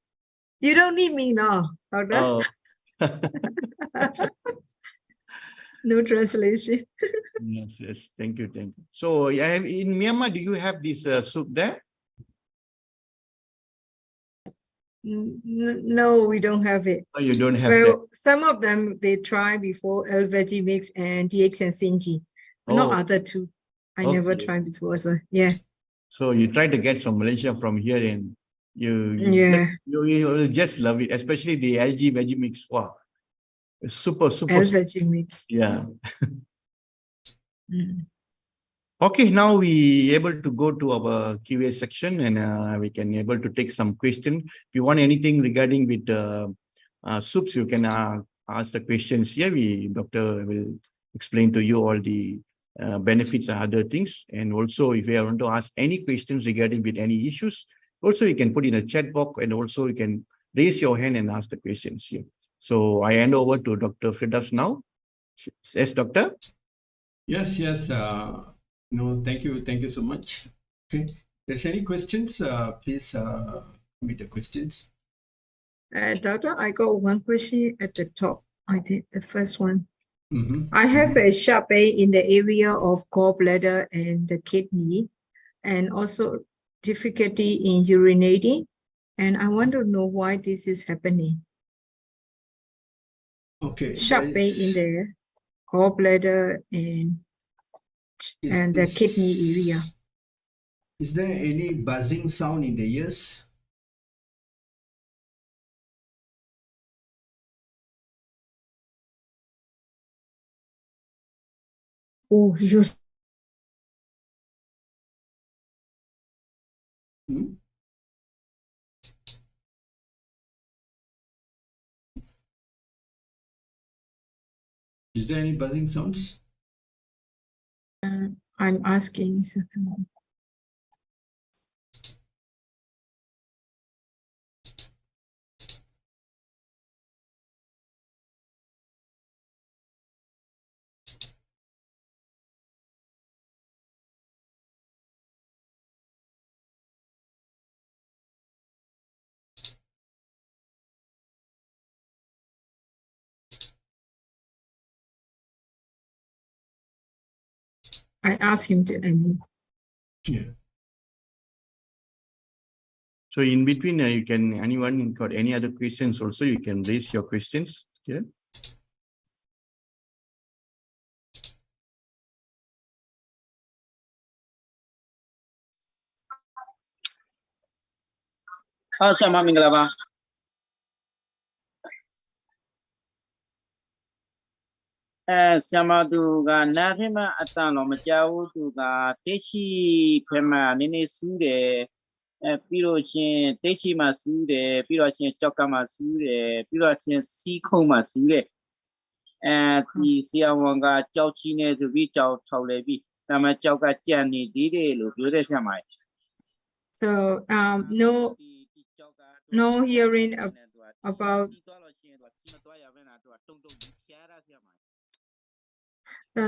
S3: you don't need me now, Doctor. No translation.
S2: Yes. Thank you. So in Myanmar, do you have this soup there?
S3: No, we don't have it.
S2: Oh, you don't have
S3: well,
S2: that.
S3: Some of them they try before Veggie Mix and DXN Shinji, not other two. I never tried before, so yeah.
S2: So you try to get some Malaysia from here, and you just love it, especially the algae veggie mix. Wow, it's super.
S3: Veggie mix.
S2: Yeah. Okay, now we able to go to our Q&A section, and we can able to take some question. If you want anything regarding with soups, you can ask the questions here. Doctor will explain to you all the benefits and other things. And also, if you want to ask any questions regarding with any issues, also you can put in a chat box, and also you can raise your hand and ask the questions here. So I hand over to Dr. Firdaus now. Yes, doctor.
S1: Yes. No, thank you so much. Okay, if there's any questions, please submit the questions.
S3: Doctor, I got one question at the top. I did the first one. I have a sharp pain in the area of gallbladder and the kidney, and also difficulty in urinating. And I want to know why this is happening.
S1: Okay.
S3: Sharp pain in the gallbladder and the kidney area.
S1: Is there any buzzing sound in the ears?
S3: Oh, yes.
S1: Is there any buzzing sounds?
S3: I'm asking. I asked him to.
S1: Yeah.
S2: So in between, you can, anyone got any other questions also, you can raise your questions here.
S4: Sama minggu apa? Sama tu kan, nanti mah atau lo macam tu kan, teci pema ni sude, pirochen teci mah sude, pirochen coklat mah sude, pirochen sikong mah sude. Di siang wangga jauh Cina tu bi jauh tahu lebih, nama jauh kajian ni dia lu boleh sama.
S3: So no hearing about. So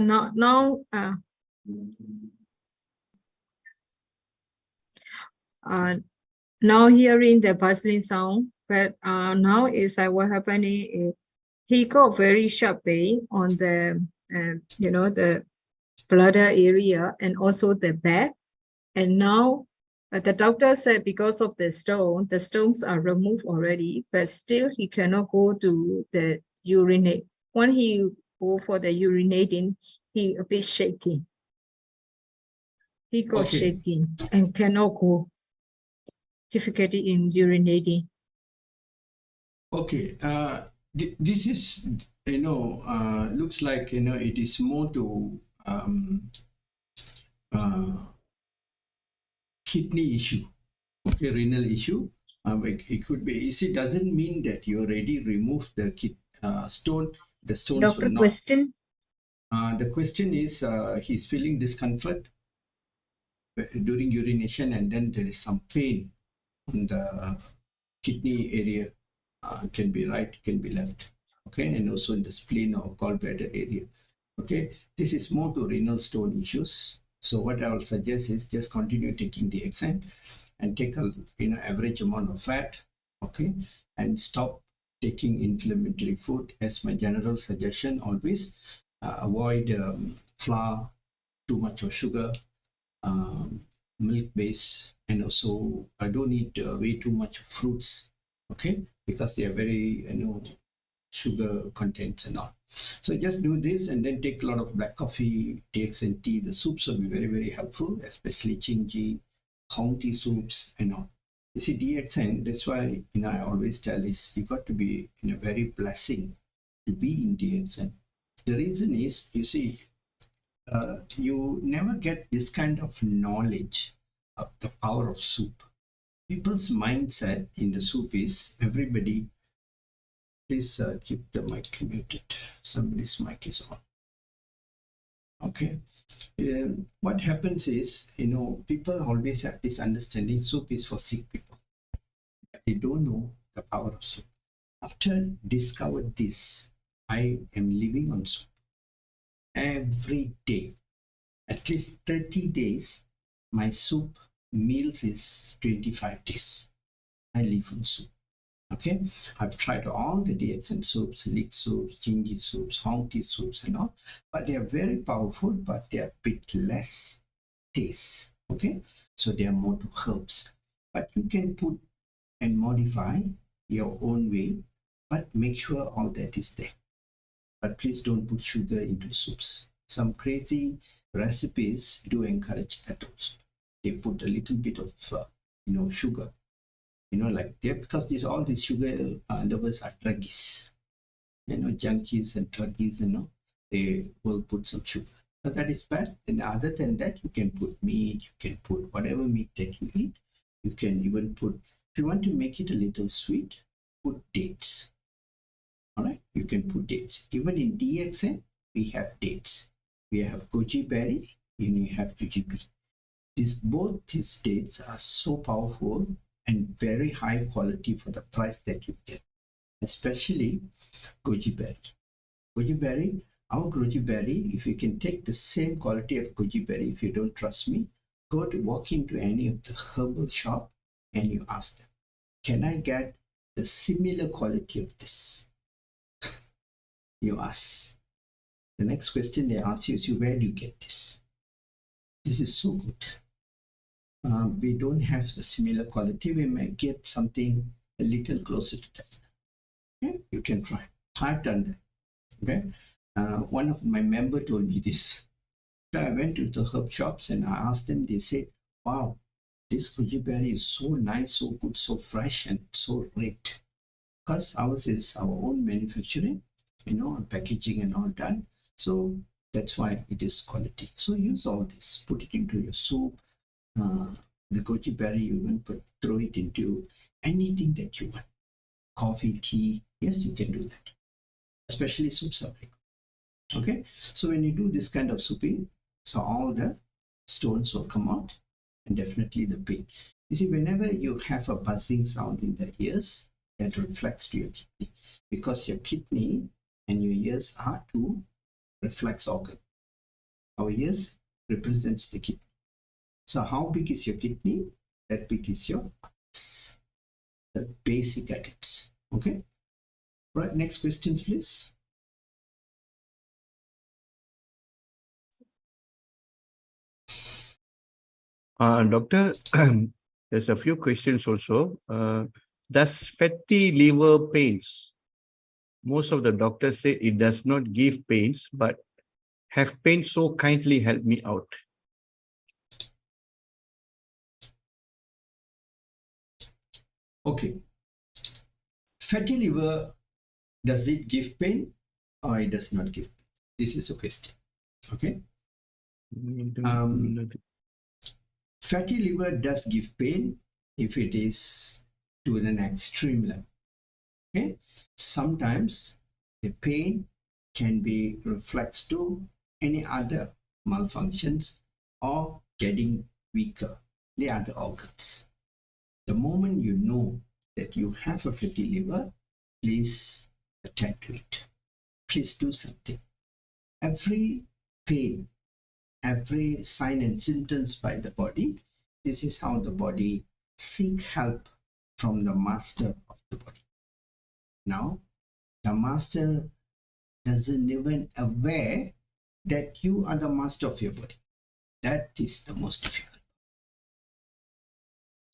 S3: now hearing the buzzing sound, but now is what happening is he got very sharp pain on the the bladder area and also the back, and now the doctor said because of the stones are removed already, but still he cannot go to the urinate. When he go for the urinating, he a bit shaking. He got shaking and cannot go. Difficulty in urinating.
S1: Okay. This is looks like it is more to kidney issue. Okay, renal issue. It could be. It doesn't mean that you already removed the stone. The stones
S3: Doctor,
S1: will not.
S3: Question.
S1: The question is, he's feeling discomfort during urination, and then there is some pain on the kidney area. Can be right, can be left. Okay, and also in the spleen or gallbladder area. Okay, this is more to renal stone issues. So what I will suggest is just continue taking DXN and take a average amount of fat. Okay, and stop taking inflammatory food as my general suggestion. Always avoid flour, too much of sugar, milk base, and also I don't eat way too much fruits. Okay, because they are very sugar contents and all. So just do this and then take a lot of black coffee, DXN tea. The soups will be very, very helpful, especially Shinji, Hong Tea soups and all. You see, DXN, that's why I always tell is you got to be in a very blessing to be in DXN. The reason is, you see, you never get this kind of knowledge of the power of soup. People's mindset in the soup is everybody, please keep the mic muted. Somebody's mic is on. Okay. What happens is, people always have this understanding soup is for sick people. They don't know the power of soup. After discovered this, I am living on soup every day. At least 30 days, my soup meals is 25 days. I live on soup. Okay, I've tried all the DXN soups, leek soups, Shinji soups, Hong Tea soups and all, but they are very powerful, but they are a bit less taste. Okay, so they are more to herbs, but you can put and modify your own way, but make sure all that is there. But please don't put sugar into soups. Some crazy recipes do encourage that also. They put a little bit of sugar, like that, because all these sugar lovers are druggies, junkies and druggies, they will put some sugar. But that is bad. And other than that, you can put meat, you can put whatever meat that you eat. You can even put, if you want to make it a little sweet, put dates. All right, you can put dates. Even in DXN, we have dates. We have goji berry and we have jujube. Both these dates are so powerful and very high quality for the price that you get, especially goji berry. Goji berry, our goji berry, if you can take the same quality of goji berry, if you don't trust me, walk into any of the herbal shop and you ask them, can I get the similar quality of this? You ask. The next question they ask you is, where do you get this? This is so good. We don't have the similar quality. We may get something a little closer to that. Okay? You can try. I've done that. Okay. One of my member told me this. So I went to the herb shops and I asked them. They said, "Wow, this goji berry is so nice, so good, so fresh, and so great." Because ours is our own manufacturing, packaging and all done. So that's why it is quality. So use all this. Put it into your soup. The goji berry, you even throw it into anything that you want. Coffee, tea, yes, you can do that. Especially soups are very good. Okay, so when you do this kind of souping, so all the stones will come out and definitely the pain. You see, whenever you have a buzzing sound in the ears, that reflects to your kidney, because your kidney and your ears are two reflex organ. Our ears represents the kidney. So how big is your kidney? That big is your guts. The basic guts. Okay. Right. Next questions, please.
S2: Doctor, there's a few questions also. Does fatty liver pains? Most of the doctors say it does not give pains, but have pain, so kindly help me out.
S1: Okay. Fatty liver, does it give pain or it does not give pain? This is a question. Okay. Fatty liver does give pain if it is to an extreme level. Okay. Sometimes the pain can be reflects to any other malfunctions or getting weaker, the other organs. The moment you know that you have a fatty liver, please attend to it. Please do something. Every pain, every sign and symptoms by the body, this is how the body seek help from the master of the body. Now, the master doesn't even aware that you are the master of your body. That is the most difficult.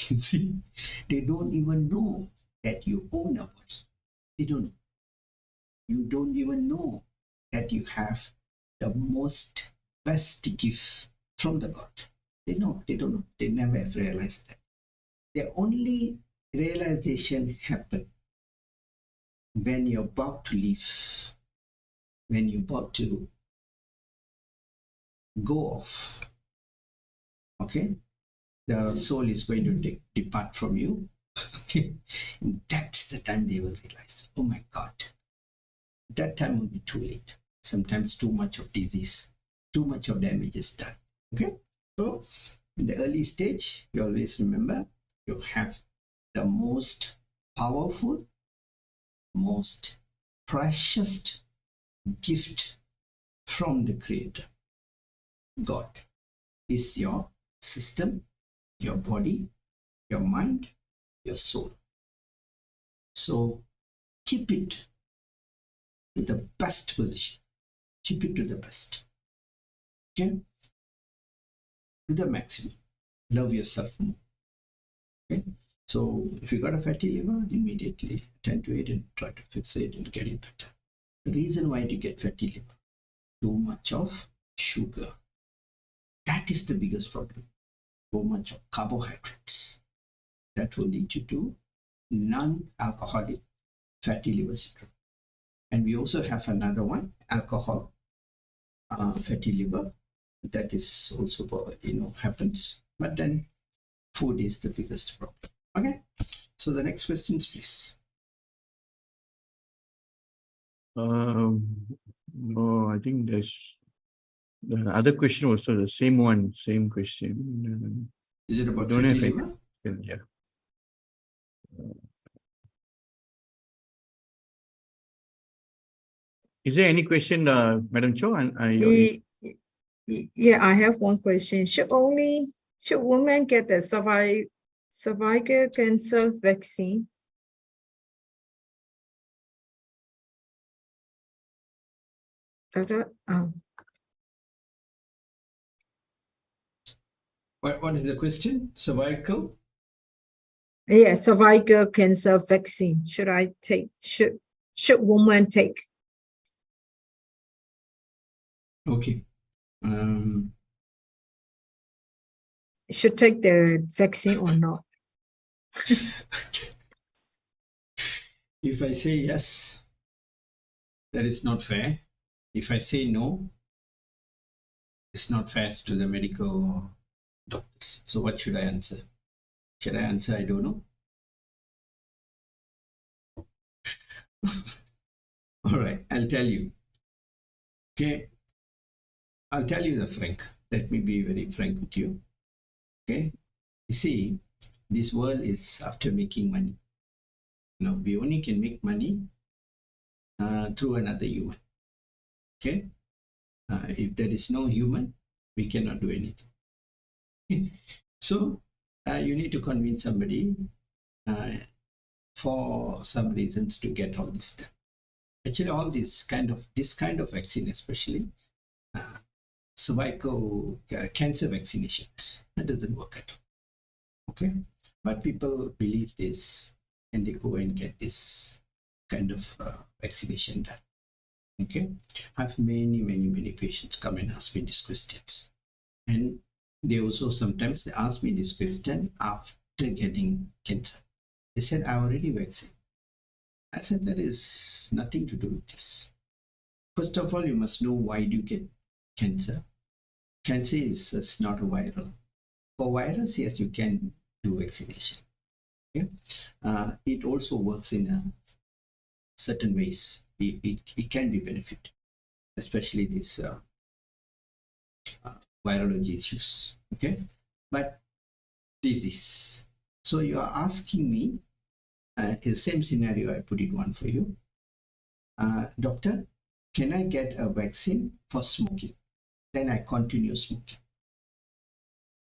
S1: You see, they don't even know that you own a body. They don't know. You don't even know that you have the most best gift from the God. They know, they don't know, they never have realized that. The only realization happen when you're about to leave, when you're about to go off. Okay, the soul is going to depart from you. Okay, that's the time they will realize, oh my God, that time will be too late. Sometimes too much of disease, too much of damage is done. Okay, so in the early stage, you always remember you have the most powerful, most precious gift from the Creator. God is your system, your body, your mind, your soul. So keep it to the best position. Keep it to the best. Okay? To the maximum. Love yourself more. Okay? So if you got a fatty liver, immediately attend to it and try to fix it and get it better. The reason why you get fatty liver, too much of sugar. That is the biggest problem. Too much of carbohydrates. That will lead you to non-alcoholic fatty liver syndrome. And we also have another one, alcohol fatty liver. That is also, happens. But then food is the biggest problem. Okay. So the next questions, please.
S2: No, I think there's the other question also the same one, same question.
S1: Is it about
S2: don't
S1: fatty
S2: have
S1: liver?
S2: Yeah. Is there any question, Madam Cho?
S3: Yeah, I have one question. Should women get the cervical cancer vaccine? Doctor,
S1: What is the question? Cervical?
S3: yeah, cervical cancer vaccine. Should I take? Should women take?
S1: Okay.
S3: Should take the vaccine or not?
S1: If I say yes, that is not fair. If I say no, it's not fair to the medical doctors. So what should I answer? Should I answer I don't know? All right, I'll tell you. Okay, I'll tell you the frank. Let me be very frank with you. Okay, you see, this world is after making money. We only can make money through another human. Okay, if there is no human, we cannot do anything. So you need to convince somebody for some reasons to get all this done. Actually, all this kind of vaccine, especially cervical cancer vaccinations, that doesn't work at all. Okay, but people believe this and they go and get this kind of vaccination done. Okay, I have many patients come and ask me these questions, and they also sometimes ask me this question after getting cancer. They said, I already vaccinated. I said, there is nothing to do with this. First of all, you must know why do you get cancer. Cancer is not a viral. For virus, yes, you can do vaccination. Okay? It also works in certain ways. It can be benefit, especially these virology issues. Okay, but disease. So you are asking me, in the same scenario, I put it one for you. Doctor, can I get a vaccine for smoking? Then I continue smoking.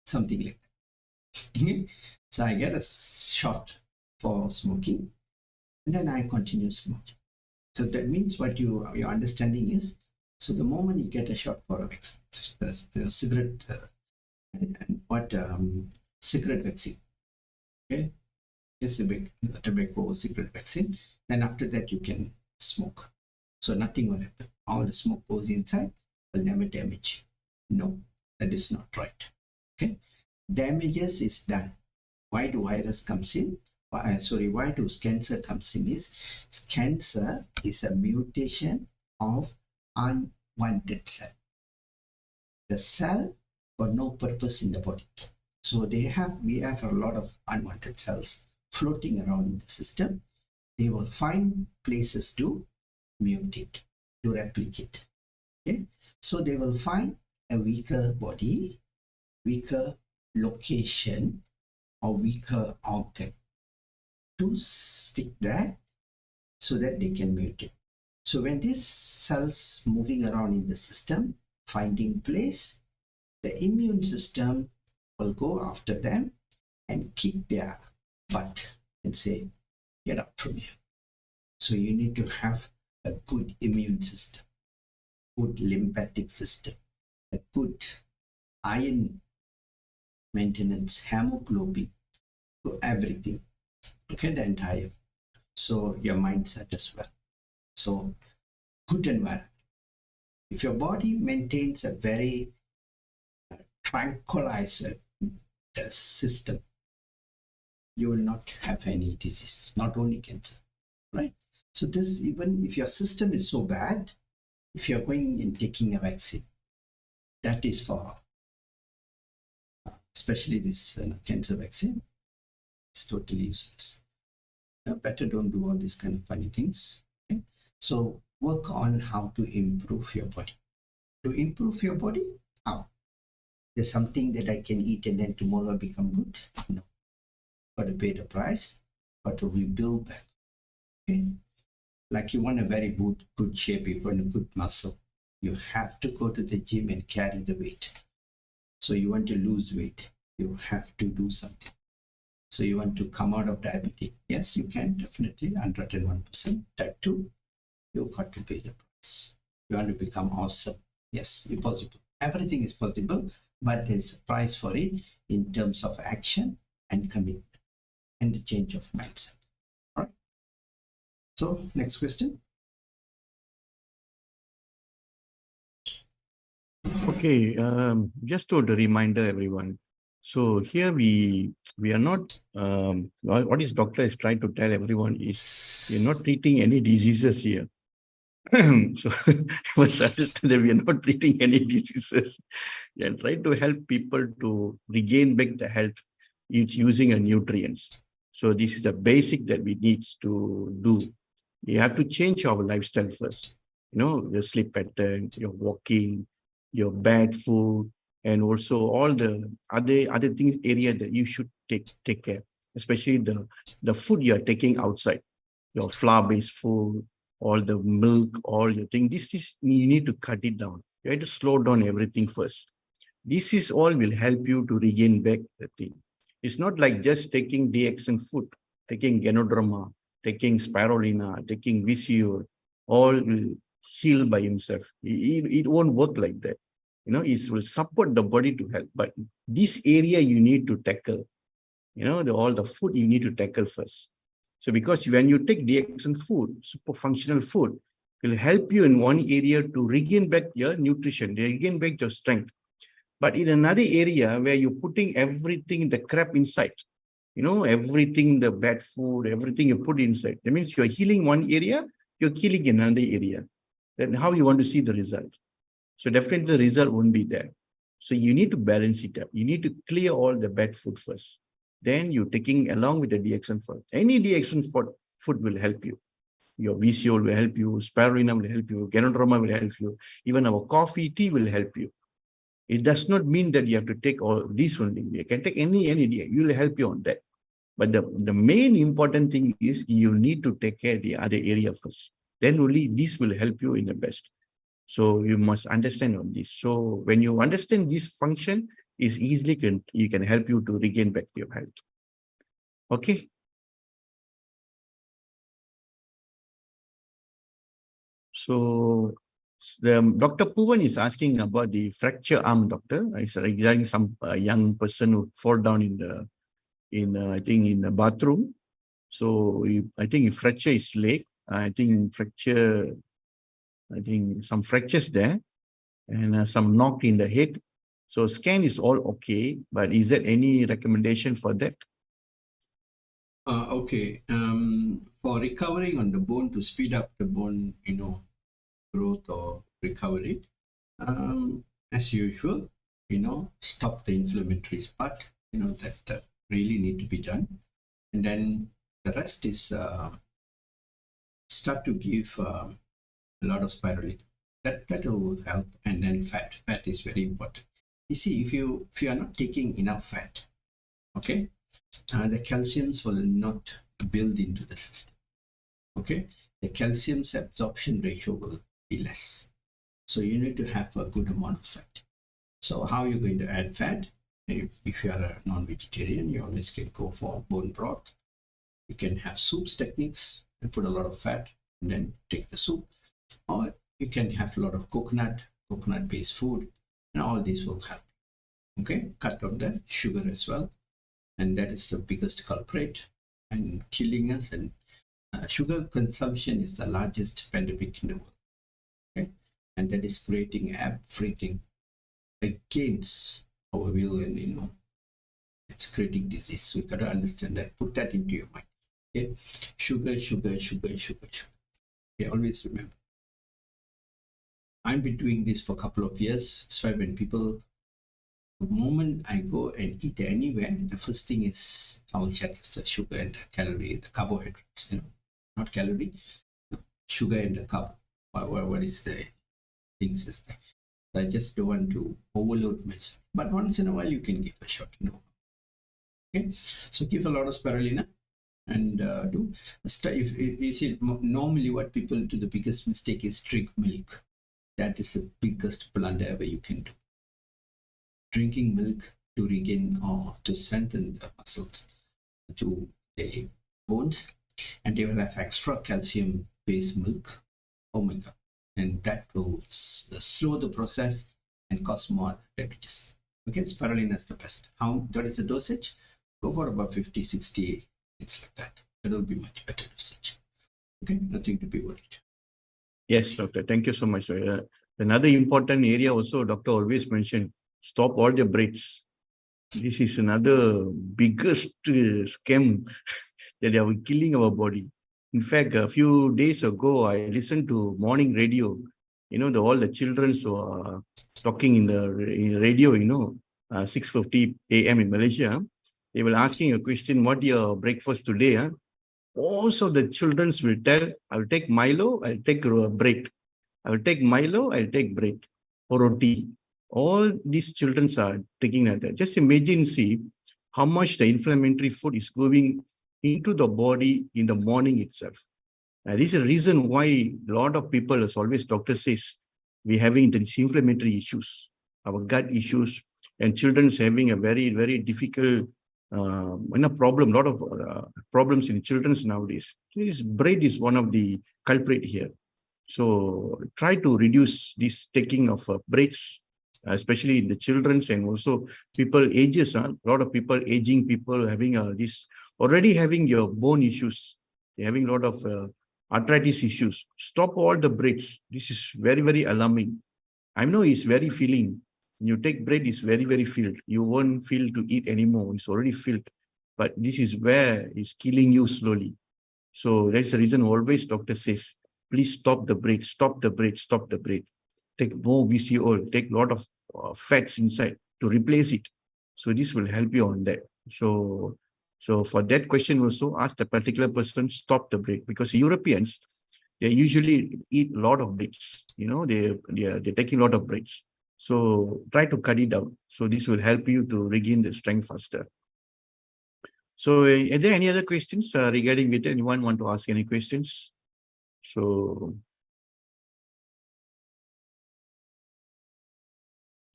S1: Something like that. So I get a shot for smoking, and then I continue smoking. So that means what your understanding is, so the moment you get a shot for a vaccine, cigarette, cigarette vaccine, okay, it's a big tobacco cigarette vaccine, then after that you can smoke. So nothing will happen. all the smoke goes inside, will never damage. No, that is not right. Okay, damages is done. Why do virus comes in? Why do cancer comes in is cancer is a mutation of unwanted cell. The cell for no purpose in the body. So we have a lot of unwanted cells floating around in the system. They will find places to mutate, to replicate. Okay, so they will find a weaker body, weaker location, or weaker organ to stick there so that they can mutate. So when these cells moving around in the system, finding place, the immune system will go after them and kick their butt and say, get up from here. So you need to have a good immune system, good lymphatic system, a good iron maintenance, hemoglobin, everything. Okay, the entire. So your mindset as well. So good environment. If your body maintains a very tranquilized system, you will not have any disease, not only cancer, right? So this, even if your system is so bad, if you're going and taking a vaccine, that is for, especially this cancer vaccine, it's totally useless. Better don't do all these kind of funny things. Okay? So work on how to improve your body. To improve your body, how? There's something that I can eat and then tomorrow become good? No. Got to pay the price, got to rebuild back. Okay? Like you want a very good shape, you want a good muscle. You have to go to the gym and carry the weight. So you want to lose weight, you have to do something. So you want to come out of diabetes. Yes, you can, definitely, 101%. Type 2, you got to pay the price. You want to become awesome. Yes, it's possible. Everything is possible, but there's a price for it in terms of action and commitment and the change of mindset. All right. So next question.
S2: Okay, just to reminder everyone. So here we are not, what is doctor is trying to tell everyone is we are not treating any diseases here. So you must understand that we are not treating any diseases. We are trying to help people to regain back the health using a nutrients. So this is the basic that we need to do. You have to change our lifestyle first. You know, your sleep pattern, your walking, your bad food, and also all the other things area that you should take care, especially the food you are taking outside, your flour-based food, all the milk, all the thing. This is, you need to cut it down. You have to slow down everything first. This is all will help you to regain back the thing. It's not like just taking DXN food, taking Ganoderma, taking spirulina, taking VCO, all will heal by himself. It won't work like that. You know, it will support the body to help. But this area you need to tackle. You know, all the food you need to tackle first. So because when you take DXN food, super functional food, it will help you in one area to regain back your nutrition, regain back your strength. But in another area where you're putting everything, the crap inside, you know, everything, the bad food, everything you put inside. That means you're healing one area, you're killing another area. Then how you want to see the result? So definitely the result won't be there. So you need to balance it up. You need to clear all the bad food first. Then you're taking along with the DXN food. Any DXN food will help you. Your VCO will help you, spirulina will help you, Ganoderma will help you. Even our coffee, tea will help you. It does not mean that you have to take all these only. You can take any day. You will help you on that. But the main important thing is you need to take care of the other area first. Then only this will help you in the best. So you must understand on this. So when you understand this function, is easily you can help you to regain back your health. Okay. So the Dr. Puvan is asking about the fracture arm, doctor. It's regarding some young person who fall down I think in the bathroom. So I think fracture his leg. I think fracture I think some fractures there and some knock in the head. So scan is all okay, but is there any recommendation for that?
S1: Okay. For recovering on the bone, to speed up the bone, growth or recovery, as usual, stop the inflammatory spot, that really need to be done. And then the rest is start to give a lot of spirulina. That will help. And then fat is very important. You see, if you are not taking enough fat, okay, the calciums will not build into the system. Okay, the calcium's absorption ratio will be less. So you need to have a good amount of fat. So how are you going to add fat? If you are a non-vegetarian, you always can go for bone broth. You can have soups techniques and put a lot of fat and then take the soup. Or you can have a lot of coconut-based food, and all these will help. Okay, cut on the sugar as well. And that is the biggest culprit and killing us. And sugar consumption is the largest pandemic in the world. Okay, and that is creating everything against our will, and it's creating disease. So we got to understand that. Put that into your mind. Okay, sugar. Okay, always remember. I've been doing this for a couple of years. So when people, the moment I go and eat anywhere, the first thing is I will check is the sugar and the calorie, the carbohydrates. Not calorie, sugar and the carb. What is the things is there? I just don't want to overload myself. But once in a while, you can give a shot. Okay, so give a lot of spirulina and do. If you see, normally what people do, the biggest mistake is drink milk. That is the biggest blunder ever you can do. Drinking milk to regain or to strengthen the muscles, to the bones, and they will have extra calcium-based milk. Oh my God. And that will slow the process and cause more damages. Okay, spirulina is the best. What is the dosage? Go for about 50, 60, things like that. That will be much better dosage. Okay, nothing to be worried.
S2: Yes, doctor. Thank you so much. Another important area also, doctor always mentioned, stop all the breads. This is another biggest scam that they are killing our body. In fact, a few days ago, I listened to morning radio. All the children were talking in the radio, 6:50 a.m. in Malaysia. They were asking a question, what your breakfast today? Most of the children will tell, I'll take Milo, I'll take bread. I will take Milo, I'll take bread or roti. All these children are taking that. Just imagine, see how much the inflammatory food is going into the body in the morning itself. This is a reason why a lot of people, as always doctor says, we're having these inflammatory issues, our gut issues, and children's having a very, very difficult problem, a lot of problems in children's nowadays. This bread is one of the culprit here. So try to reduce this taking of breaks, especially in the children's and also people ages. A lot of people, aging people having this, already having your bone issues. They're having a lot of arthritis issues. Stop all the breaks. This is very, very alarming. I know it's very filling. When you take bread, it's very, very filled. You won't feel to eat anymore. It's already filled. But this is where it's killing you slowly. So that's the reason always doctor says, please stop the bread, stop the bread, stop the bread. Take more VCO, take a lot of fats inside to replace it. So this will help you on that. So for that question also, ask the particular person, stop the bread, because Europeans, they usually eat a lot of breads. They're taking a lot of breads. So try to cut it down. So this will help you to regain the strength faster. So are there any other questions regarding with anyone want to ask any questions? So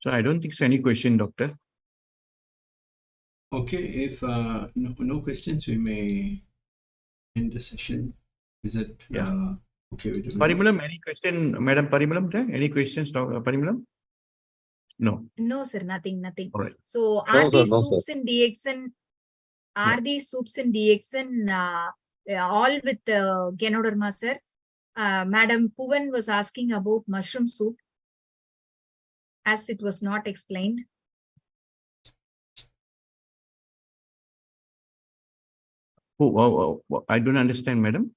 S2: I don't think so. Any question, doctor?
S1: Okay, if no questions, we may end the session. Is it okay with everyone?
S2: Parimalam, any question, Madam Parimalam? Any questions, Parimalam? No.
S5: No, sir, nothing.
S2: All right.
S5: So are these soups in DXN? Are these soups in DXN all with Ganoderma, sir? Madam Puvan was asking about mushroom soup as it was not explained.
S2: I don't understand, madam.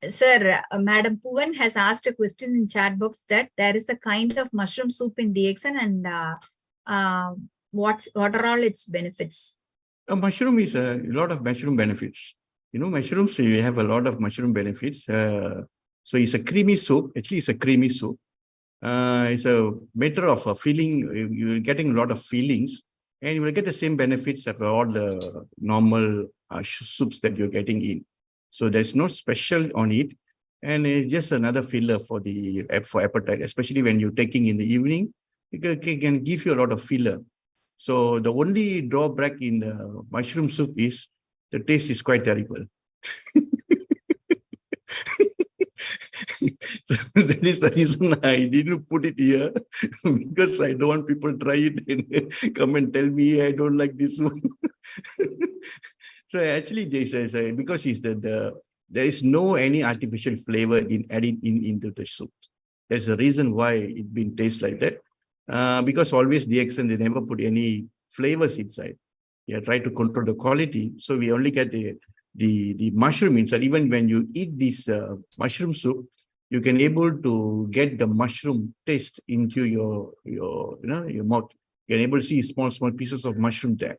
S5: Sir, Madam Puvan has asked a question in chat box that there is a kind of mushroom soup in DXN and what are all its benefits?
S2: A mushroom is a lot of mushroom benefits. You know, mushrooms, we have a lot of mushroom benefits. So it's a creamy soup. Actually, it's a creamy soup. It's a matter of a feeling. You're getting a lot of feelings, and you will get the same benefits of all the normal soups that you're getting in. So there's no special on it, and it's just another filler for appetite, especially when you're taking in the evening. It can give you a lot of filler. So the only drawback in the mushroom soup is the taste is quite terrible. So that is the reason I didn't put it here, because I don't want people to try it and come and tell me I don't like this one. So actually, because it's there is no any artificial flavor into the soup. That's the reason why it been taste like that. Because always DXN, they never put any flavors inside. They try to control the quality. So we only get the mushroom inside. Even when you eat this mushroom soup, you can able to get the mushroom taste into your mouth. You can able to see small pieces of mushroom there.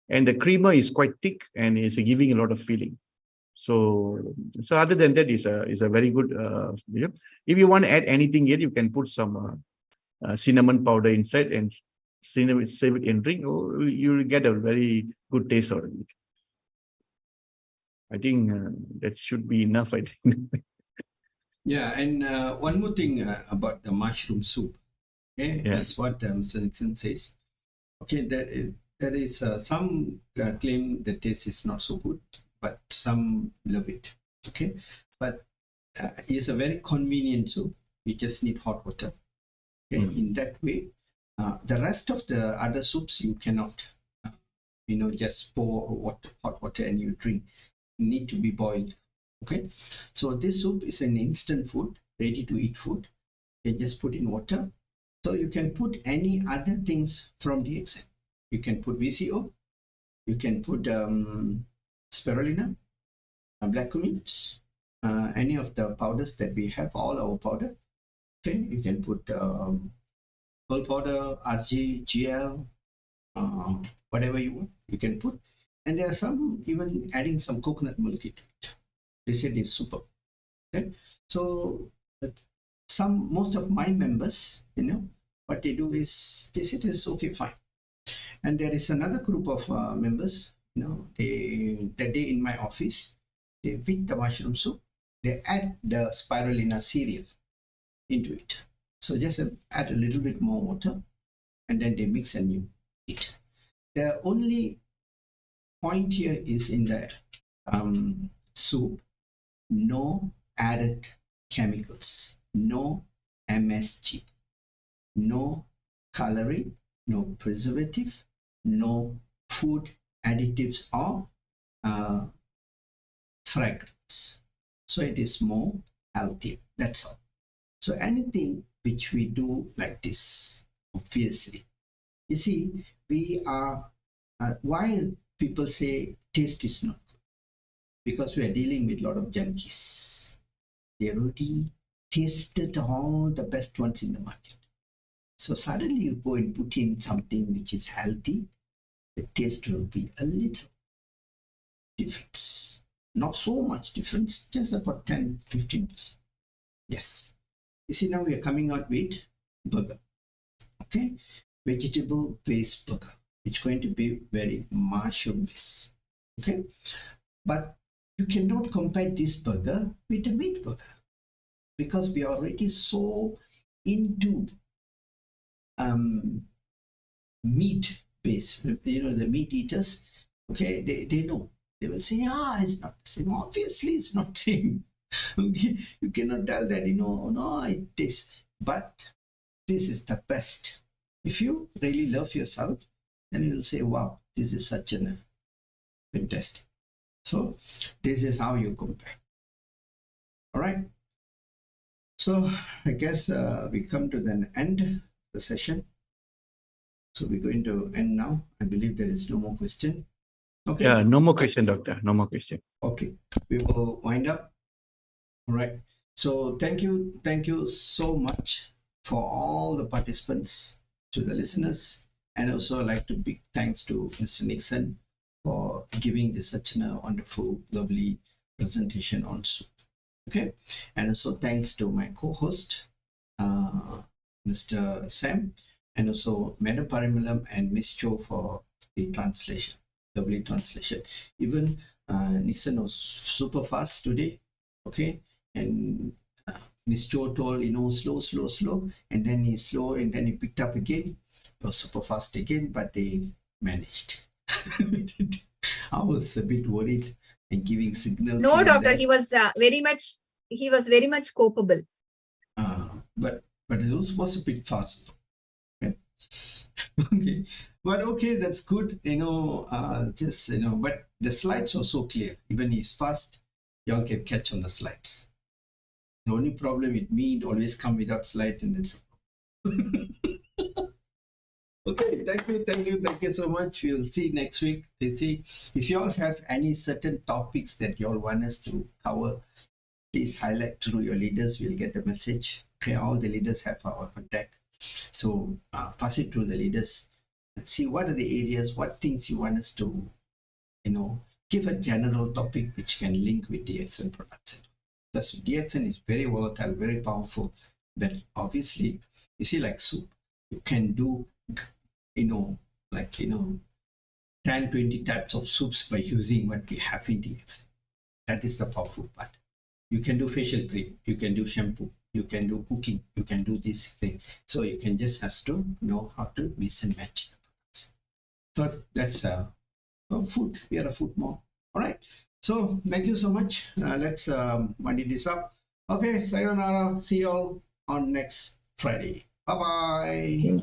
S2: And the creamer is quite thick and is giving a lot of feeling. So other than that, is a very good. If you want to add anything here, you can put some cinnamon powder inside and save it and drink. You will get a very good taste out of it. I think that should be enough, I think.
S1: Yeah, and one more thing about the mushroom soup. Okay, that's what Mr. Nixon says. Okay, there is some claim the taste is not so good, but some love it. Okay, but it's a very convenient soup. You just need hot water. Okay, in that way, the rest of the other soups you cannot, just pour hot water and you drink. You need to be boiled. Okay, so this soup is an instant food, ready to eat food. You just put in water. So you can put any other things from DXN. You can put VCO, you can put spirulina, black cumin, any of the powders that we have, all our powder. Okay, you can put pearl powder, RG, GL, whatever you want, you can put. And there are some even adding some coconut milk into it. They said it's super. Okay, so most of my members, what they do is they said it's okay, fine. And there is another group of members, that day in my office, they with the mushroom soup, they add the spirulina cereal into it. So just add a little bit more water and then they mix and you eat. The only point here is in the soup, no added chemicals, no MSG, no coloring, no preservative, no food additives or fragrance. So it is more healthier. That's all. So anything which we do like this, obviously, you see, we are why people say taste is not good, because we are dealing with a lot of junkies. They already tasted all the best ones in the market. So suddenly you go and put in something which is healthy, the taste will be a little difference. Not so much difference, just about 10-15%. Yes. You see, now we are coming out with burger. Okay, vegetable based burger, which is going to be very mushroom based. Okay, but you cannot compare this burger with the meat burger, because we are already so into meat based. The meat eaters, okay, they know. They will say, it's not the same. Obviously, it's not the same. Okay, you cannot tell that, no, it tastes. But this is the best. If you really love yourself, then you will say, wow, this is such a fantastic. So this is how you compare. All right. So I guess we come to the end of the session. So we're going to end now. I believe there is no more question. Okay.
S2: Yeah, no more question, doctor. No more question.
S1: Okay, we will wind up. All right. So thank you so much for all the participants, to the listeners, and also I'd like to big thanks to Mr. Nixon for giving this such a wonderful, lovely presentation on soup. Okay, and also thanks to my co-host, Mr. Sam, and also Madam Parimalam and Miss Cho for the translation, lovely translation. Even Nixon was super fast today. Okay, and Miss Cho told, slow, and then he slow, and then he picked up again. It was super fast again, but they managed. I was a bit worried and giving signals.
S5: No, doctor, he was very much capable.
S1: But it was a bit fast. Okay. Okay, but okay, that's good. But the slides are so clear. Even he's fast, y'all can catch on the slides. The only problem with me, it always come without slide, and that's okay. Thank you so much. We'll see next week. You see, if you all have any certain topics that you all want us to cover, please highlight through your leaders. We'll get the message. Okay, all the leaders have our contact, so pass it to the leaders and see what are the areas, what things you want us to, give a general topic which can link with DXN products. Because DXN is very volatile, very powerful. But obviously, you see, like soup, you can do, 10, 20 types of soups by using what we have in DXN. That is the powerful part. You can do facial cream, you can do shampoo, you can do cooking, you can do this thing. So you can just have to know how to mix and match the products. So that's food. We are a food mom. All right. So thank you so much. Let's wind this up. Okay. Sayonara. See you all on next Friday. Bye bye.